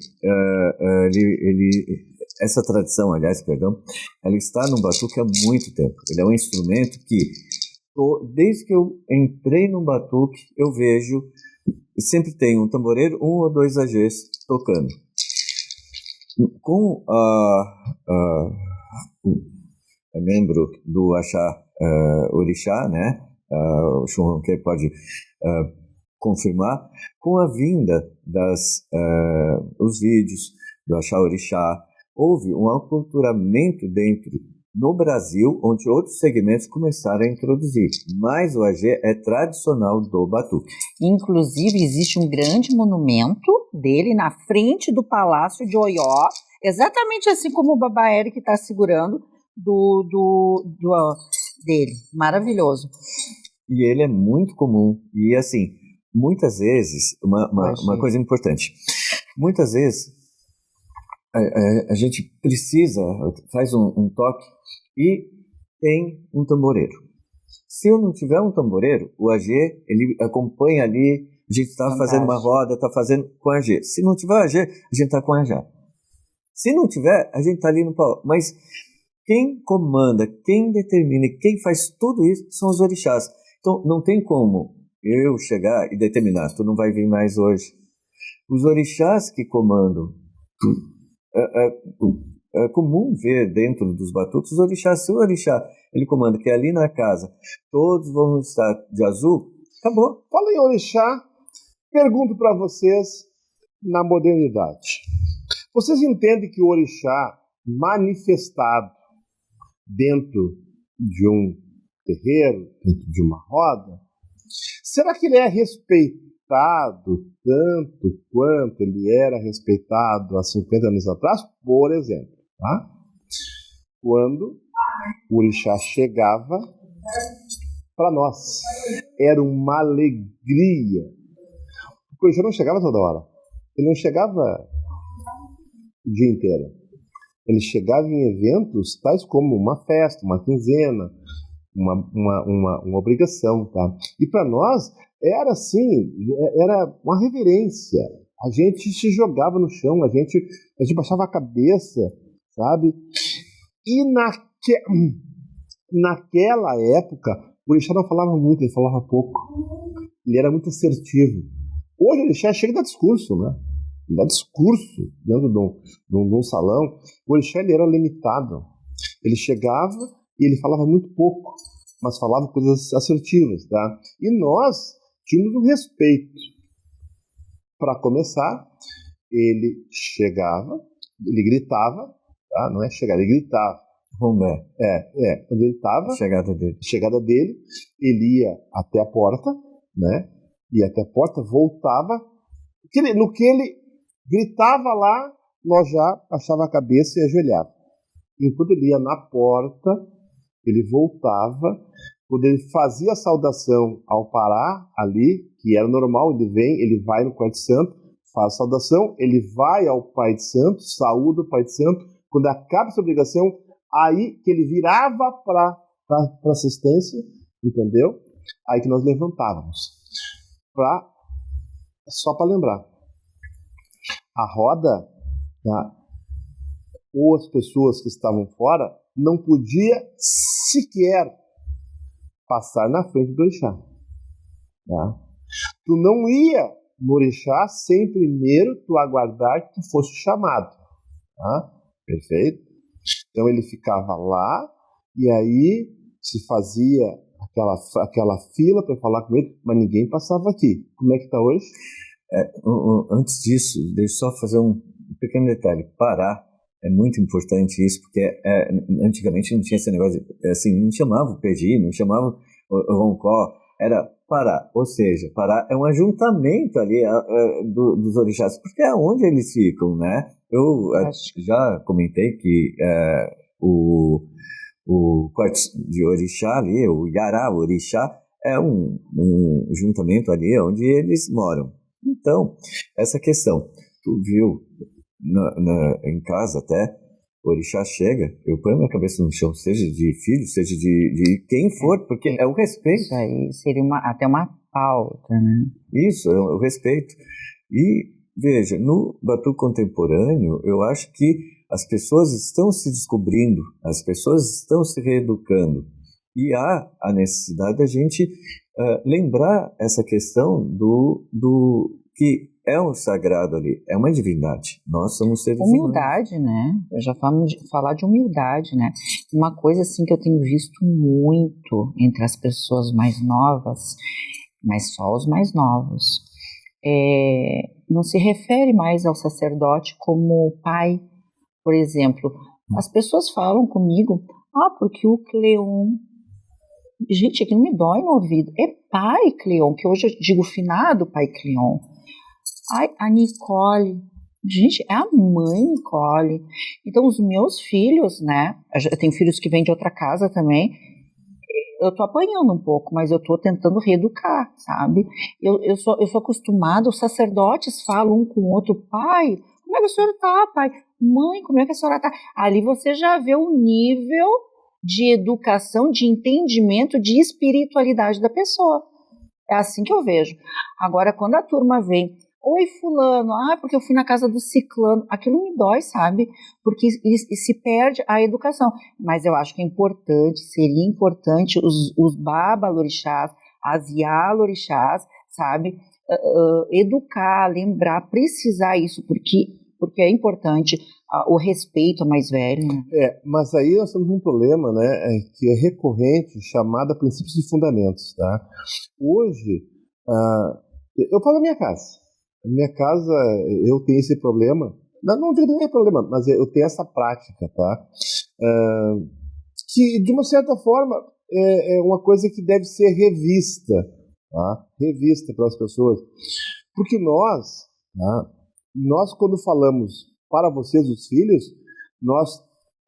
essa tradição, aliás, perdão, ela está no batuque há muito tempo. Ele é um instrumento que, desde que eu entrei no batuque, eu vejo, sempre tem um tamboreiro, 1 ou 2 AGs tocando. Com membro do Axá Orixá, né? O Churronquê pode confirmar, com a vinda os vídeos do Axá Orixá, houve um aculturamento dentro no Brasil, onde outros segmentos começaram a introduzir, mas o AG é tradicional do batuque. Inclusive, existe um grande monumento dele na frente do Palácio de Oió, exatamente assim como o Baba Eric está segurando dele. Maravilhoso. E ele é muito comum. E assim, muitas vezes, uma coisa importante, muitas vezes a gente faz um toque e tem um tamboreiro. Se eu não tiver um tamboreiro, o AG, ele acompanha ali, a gente está fazendo uma roda, está fazendo com AG. Se não tiver AG, a gente está com AJ. Se não tiver, a gente está ali no pau. Mas quem comanda, quem determina, quem faz tudo isso são os orixás. Então, não tem como eu chegar e determinar, tu não vai vir mais hoje. Os orixás que comandam tudo. É comum ver dentro dos batuques os orixás. Se o orixá ele comanda que é ali na casa, todos vão estar de azul, acabou. Fala em orixá, pergunto para vocês na modernidade. Vocês entendem que o orixá manifestado dentro de um terreiro, dentro de uma roda, será que ele é respeitado tanto quanto ele era respeitado há 50 anos atrás? Por exemplo, tá? Quando o orixá chegava para nós, era uma alegria. O orixá não chegava toda hora, ele não chegava o dia inteiro. Ele chegava em eventos tais como uma festa, uma quinzena, uma obrigação, tá? E para nós era assim, era uma reverência. A gente se jogava no chão, a gente baixava a cabeça, sabe? E naquela época, o orixá não falava muito, ele falava pouco. Ele era muito assertivo. Hoje o orixá chega e dá discurso, né? Ele dá discurso dentro de um salão. O orixá ele era limitado. Ele chegava e ele falava muito pouco, mas falava coisas assertivas, tá? E nós tínhamos um respeito. Para começar, ele chegava, ele gritava, tá? Não é chegar, ele gritava. Romé. Onde ele estava, chegada dele, ele ia até a porta, né? Ia até a porta, voltava. No que ele gritava lá, nós já achava a cabeça e ajoelhava. Enquanto ele ia na porta, ele voltava. Quando ele fazia a saudação ao parar ali, que era normal, ele vai no quarto de santo, faz a saudação, ele vai ao pai de santo, saúda o pai de santo. Quando acaba essa obrigação, aí que ele virava para assistência, entendeu? Aí que nós levantávamos. Só para lembrar, a roda, tá? Ou as pessoas que estavam fora, não podia sequer passar na frente do orixá. Tá? Tu não ia no orixá sem primeiro tu aguardar que tu fosse chamado. Tá? Perfeito? Então ele ficava lá e aí se fazia aquela fila para falar com ele, mas ninguém passava aqui. Como é que está hoje? Antes disso, deixa eu só fazer um pequeno detalhe. Parar é muito importante isso, porque antigamente não tinha esse negócio, assim, não chamava o PG, não chamava o Roncó, era parar. Ou seja, parar é um ajuntamento ali dos orixás, porque é onde eles ficam, né? Eu já comentei que o quarto de orixá ali, o Yará Orixá, é um juntamento ali onde eles moram. Então, essa questão, tu viu, em casa até, o orixá chega, eu ponho minha cabeça no chão, seja de filho, seja de quem for, porque é o respeito. Isso aí seria até uma pauta, né? Isso, é o respeito. E, veja, no Batuque contemporâneo, eu acho que as pessoas estão se descobrindo, as pessoas estão se reeducando. E há a necessidade da gente lembrar essa questão do que é um sagrado ali, é uma divindade. Nós somos seres humildade, humanos. Né? Eu já falar de humildade, né? Uma coisa assim que eu tenho visto muito entre as pessoas mais novas, mas só os mais novos, não se refere mais ao sacerdote como pai. Por exemplo, as pessoas falam comigo, porque o Cleon... Gente, aquilo me dói no ouvido. É pai Cleon, que hoje eu digo finado pai Cleon. Ai, a Nicole. Gente, é a mãe Nicole. Então, os meus filhos, né? Eu tenho filhos que vêm de outra casa também. Eu tô apanhando um pouco, mas eu tô tentando reeducar, sabe? Eu sou acostumada, os sacerdotes falam um com o outro, pai, como é que a senhora tá, pai? Mãe, como é que a senhora tá? Ali você já vê o nível de educação, de entendimento, de espiritualidade da pessoa. É assim que eu vejo. Agora, quando a turma vem, oi fulano, porque eu fui na casa do ciclano, aquilo me dói, sabe? Porque se perde a educação. Mas eu acho que é importante, seria importante os babalorixás, as ialorixás, sabe? Educar, lembrar, precisar isso, porque é importante o respeito ao mais velho. Né? Mas aí nós temos um problema, né, que é recorrente, chamado princípios e fundamentos, tá? Hoje, eu falo da minha casa. Na minha casa, eu tenho esse problema, não digo nem problema, mas eu tenho essa prática, tá? Que, de uma certa forma, é uma coisa que deve ser revista, tá? Revista pelas pessoas. Porque nós quando falamos para vocês, os filhos,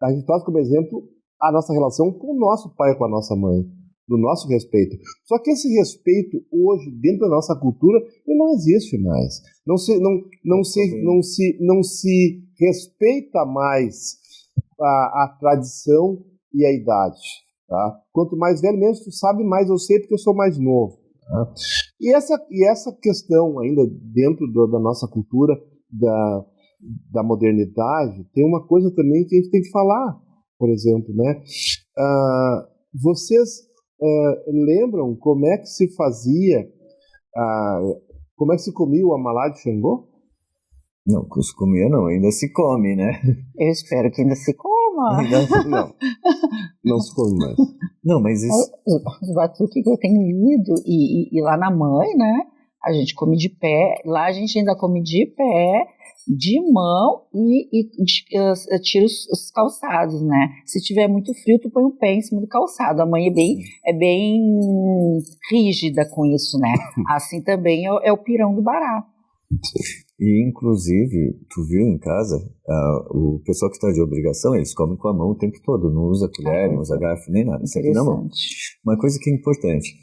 a gente traz como exemplo a nossa relação com o nosso pai e com a nossa mãe, do nosso respeito. Só que esse respeito hoje, dentro da nossa cultura, ele não existe mais. Não se respeita mais a tradição e a idade. Tá? Quanto mais velho mesmo, tu sabe mais eu sei porque eu sou mais novo. Tá? E essa questão ainda dentro da nossa cultura, da modernidade, tem uma coisa também que a gente tem que falar, por exemplo, né? Vocês lembram como é que se fazia, como é que se comia o amalá de Xangô? Não, se comia não, ainda se come, né? Eu espero que ainda se coma. Não se come mais. Não, mas isso... Os batuques que eu tenho lido, e lá na mãe, né? A gente come de pé, lá a gente ainda come de pé, de mão e tira os calçados, né? Se tiver muito frio, tu põe o pé em cima do calçado. A mãe é bem rígida com isso, né? Assim também é o pirão do Bará. E, inclusive, tu viu em casa, o pessoal que está de obrigação, eles comem com a mão o tempo todo, não usa colher, não usa garfo, nem nada, sempre na mão. Uma coisa que é importante,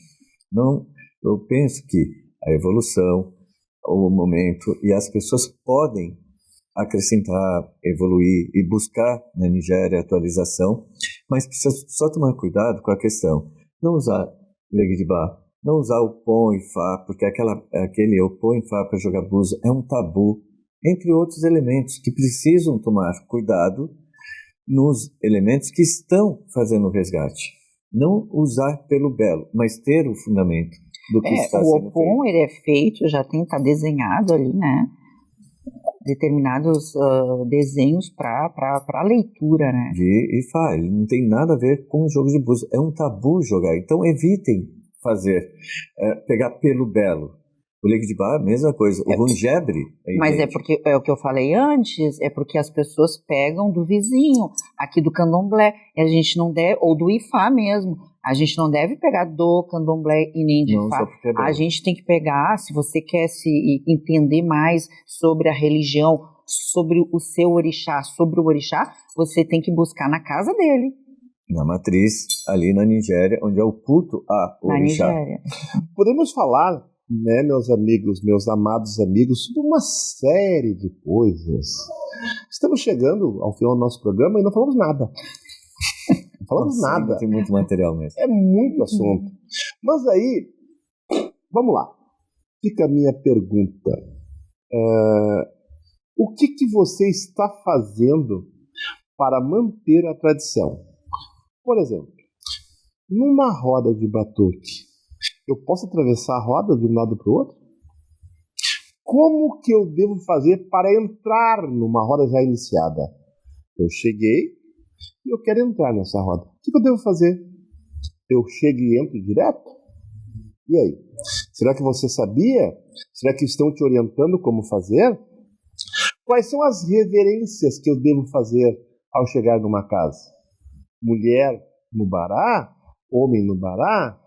eu penso que a evolução, o momento, e as pessoas podem acrescentar, evoluir e buscar na Nigéria atualização, mas precisa só tomar cuidado com a questão, não usar Legidibá, não usar o Pon e Fá, porque aquele o Pon e Fá para jogar búzio é um tabu, entre outros elementos que precisam tomar cuidado nos elementos que estão fazendo o resgate. Não usar pelo belo, mas ter o fundamento do que está sendo feito. O Opon, ele é feito, já está desenhado ali, né? Determinados desenhos para leitura, né? E Fá, ele não tem nada a ver com o jogo de búzio, é um tabu jogar, então evitem pegar pelo belo. O Legidibá, a mesma coisa. O Rungebre Mas porque é o que eu falei antes, é porque as pessoas pegam do vizinho, aqui do candomblé, e a gente não deve, ou do Ifá mesmo, a gente não deve pegar do candomblé e nem de Ifá. A gente tem que pegar, se você quer se entender mais sobre a religião, sobre o seu orixá, sobre o orixá, você tem que buscar na casa dele. Na matriz, ali na Nigéria, onde é o culto a orixá. Na Nigéria. Podemos falar, né, meus amigos, meus amados amigos, sobre uma série de coisas Estamos chegando ao final do nosso programa e não falamos nada. Não falamos nada. Tem muito material mesmo. É muito assunto. Mas aí, vamos lá. Fica a minha pergunta. O que você está fazendo para manter a tradição? Por exemplo, numa roda de batuque, eu posso atravessar a roda de um lado para o outro? Como que eu devo fazer para entrar numa roda já iniciada? Eu cheguei e eu quero entrar nessa roda. O que eu devo fazer? Eu chego e entro direto? E aí? Será que você sabia? Será que estão te orientando como fazer? Quais são as reverências que eu devo fazer ao chegar numa casa? Mulher no bará? Homem no bará?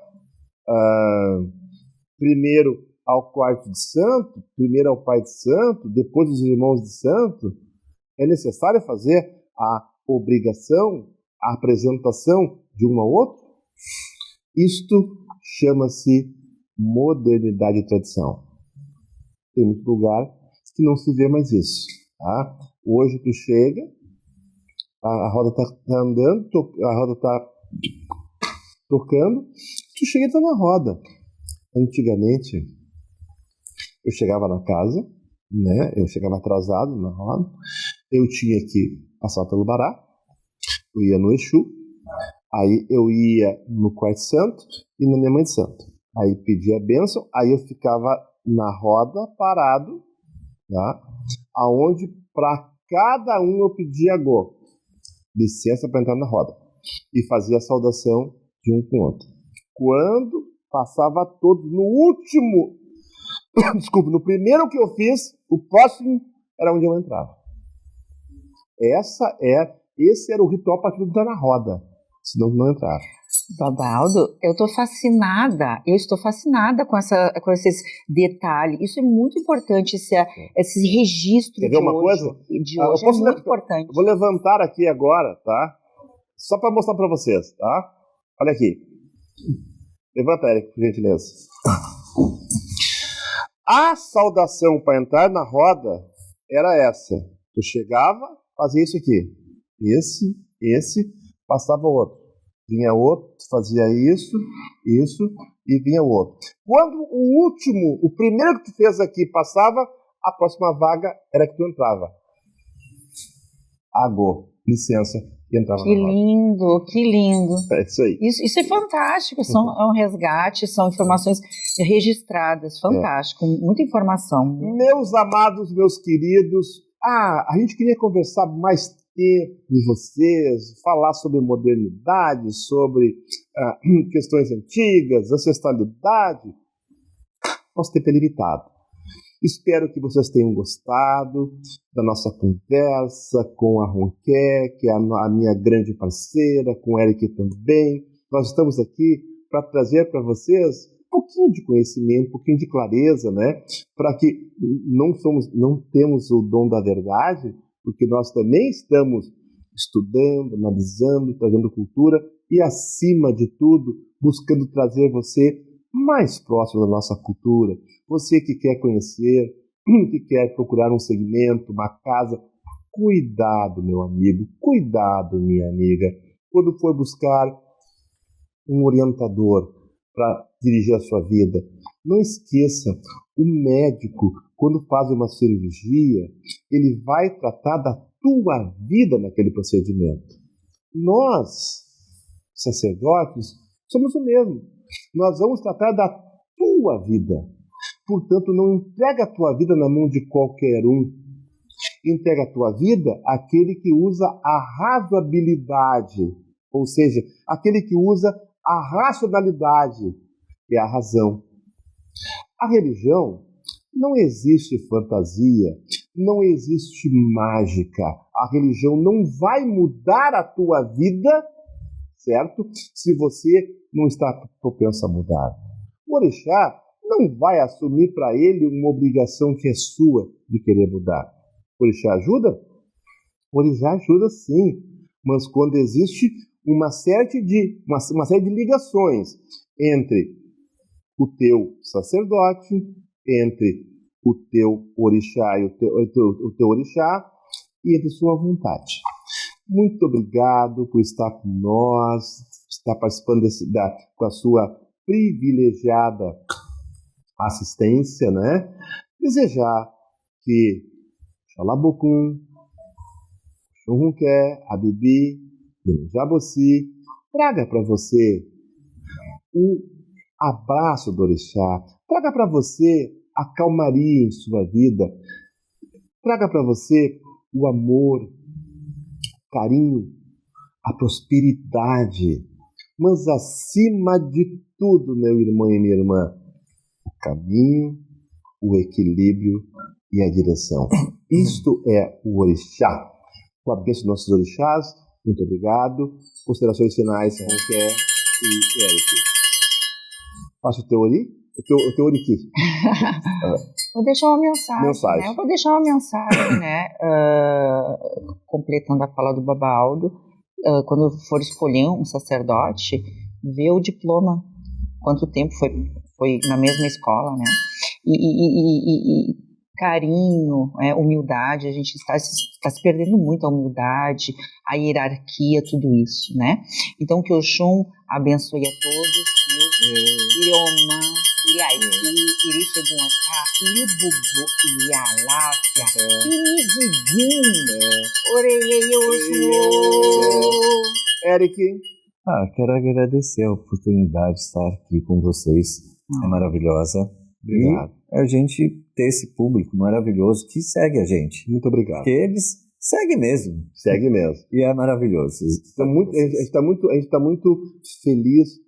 Primeiro ao quarto de santo? Primeiro ao pai de santo? Depois os irmãos de santo? É necessário fazer a obrigação, a apresentação de um ao outro? Isto chama-se modernidade e tradição. Tem muito lugar que não se vê mais isso. Tá? Hoje tu chega, a roda está andando, a roda está tocando, tu chega e está na roda. Antigamente, eu chegava na casa, né? Eu chegava atrasado na roda, eu tinha que passar pelo bará, eu ia no Exu, aí eu ia no quarto santo e na minha mãe de santo. Aí pedia a bênção, aí eu ficava na roda parado, tá? Aonde para cada um eu pedia licença para entrar na roda e fazia a saudação de um com o outro. Quando passava todos no último, desculpa, no primeiro que eu fiz, o próximo era onde eu entrava. Esse era o ritual para entrar na roda, senão não entrava. Babaldo, eu estou fascinada com esses detalhes. Isso é muito importante, esse registro. Quer ver uma coisa? De hoje é muito importante. Eu vou levantar aqui agora, tá? Só para mostrar para vocês, tá? Olha aqui. Levanta, Eric, por gentileza. A saudação para entrar na roda era essa. Tu chegava, fazia isso aqui. Esse, passava o outro. Vinha outro, fazia isso, e vinha o outro. Quando o primeiro que tu fez aqui passava, a próxima vaga era que tu entrava. Licença, e entrava na roda. Que lindo. É isso aí. Isso é fantástico, é um resgate, são informações registradas, fantástico, muita informação. Meus amados, meus queridos, a gente queria conversar mais tempo com vocês, falar sobre modernidade, sobre questões antigas, ancestralidade. Nosso tempo é limitado. Espero que vocês tenham gostado da nossa conversa com a Ronqué, que é a minha grande parceira, com o Eric também. Nós estamos aqui para trazer para vocês um pouquinho de conhecimento, um pouquinho de clareza, né? Para que não temos o dom da verdade, porque nós também estamos estudando, analisando, trazendo cultura e, acima de tudo, buscando trazer você mais próximo da nossa cultura. Você que quer conhecer, que quer procurar um segmento, uma casa, cuidado, meu amigo, cuidado, minha amiga, quando for buscar um orientador para dirigir a sua vida. Não esqueça, o médico, quando faz uma cirurgia, ele vai tratar da tua vida naquele procedimento. Nós, sacerdotes, somos o mesmo. Nós vamos tratar da tua vida. Portanto, não entrega a tua vida na mão de qualquer um. Entrega a tua vida àquele que usa a razoabilidade, ou seja, aquele que usa a racionalidade, que é a razão. A religião não existe fantasia, não existe mágica. A religião não vai mudar a tua vida, certo? Se você não está propenso a mudar. O orixá não vai assumir para ele uma obrigação que é sua de querer mudar. O orixá ajuda? O orixá ajuda sim, mas quando existe uma série de ligações entre o teu sacerdote, entre o teu orixá e o teu orixá, e é de sua vontade. Muito obrigado por estar com nós, estar participando com a sua privilegiada assistência, né? Desejar que Xalabocum, Xunrunqué, a Bibi, Jaboci, traga para você o abraço do orixá, traga para você a calmaria em sua vida, traga para você o amor, o carinho, a prosperidade, mas acima de tudo, meu irmão e minha irmã, o caminho, o equilíbrio e a direção. Isto é o orixá. Com a bênção dos nossos orixás, muito obrigado. Considerações finais, Ronqué e Eric. Faça o teu ori? O teu oriki. Vou deixar uma mensagem. Né? Eu vou deixar uma mensagem, né? Completando a fala do Baba Aldo. Quando for escolher um sacerdote, vê o diploma. Quanto tempo foi na mesma escola, né? E carinho, humildade, a gente está se perdendo muito a humildade, a hierarquia, tudo isso, né? Então que Oxum abençoe a todos, Iriomã, Iriaitu, Irixeguançá, Iribubu, Irialáfia, Irigugum, Oreiei Oxum. Eric. Quero agradecer a oportunidade de estar aqui com vocês, é maravilhosa. Obrigado. E a gente ter esse público maravilhoso que segue a gente. Muito obrigado. Porque eles seguem mesmo. Segue mesmo. E é maravilhoso. A gente está muito feliz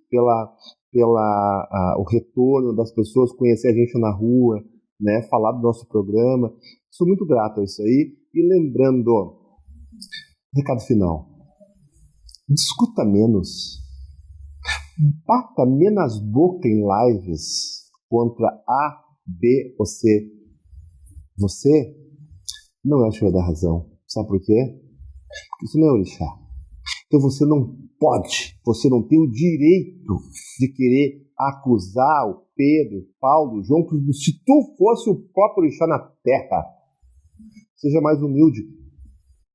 o retorno das pessoas, conhecer a gente na rua, né, falar do nosso programa. Sou muito grato a isso aí. E lembrando, recado final, discuta menos, bata menos boca em lives contra A, B ou C. Você não é o senhor da razão. Sabe por quê? Porque isso não é orixá. Então você não tem o direito de querer acusar o Pedro, o Paulo, o João, se tu fosse o próprio orixá na terra. Seja mais humilde.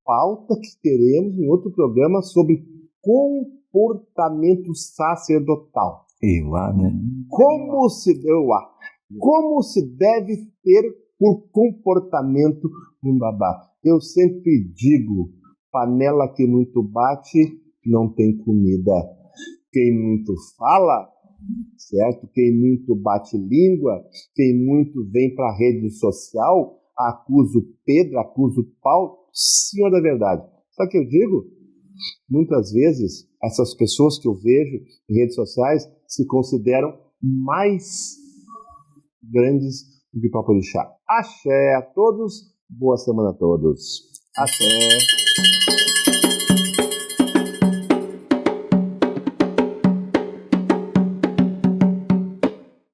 Pauta que teremos em outro programa sobre comportamento sacerdotal. Iuá, né? Como se deve ter por comportamento um babá. Eu sempre digo, panela que muito bate, não tem comida. Quem muito fala, certo? Quem muito bate língua, quem muito vem para a rede social, acusa o Pedro, acusa o Paulo, senhor da verdade. Sabe o que eu digo? Muitas vezes, essas pessoas que eu vejo em redes sociais se consideram mais grandes do que o próprio orixá. Axé a todos, boa semana a todos. Axé.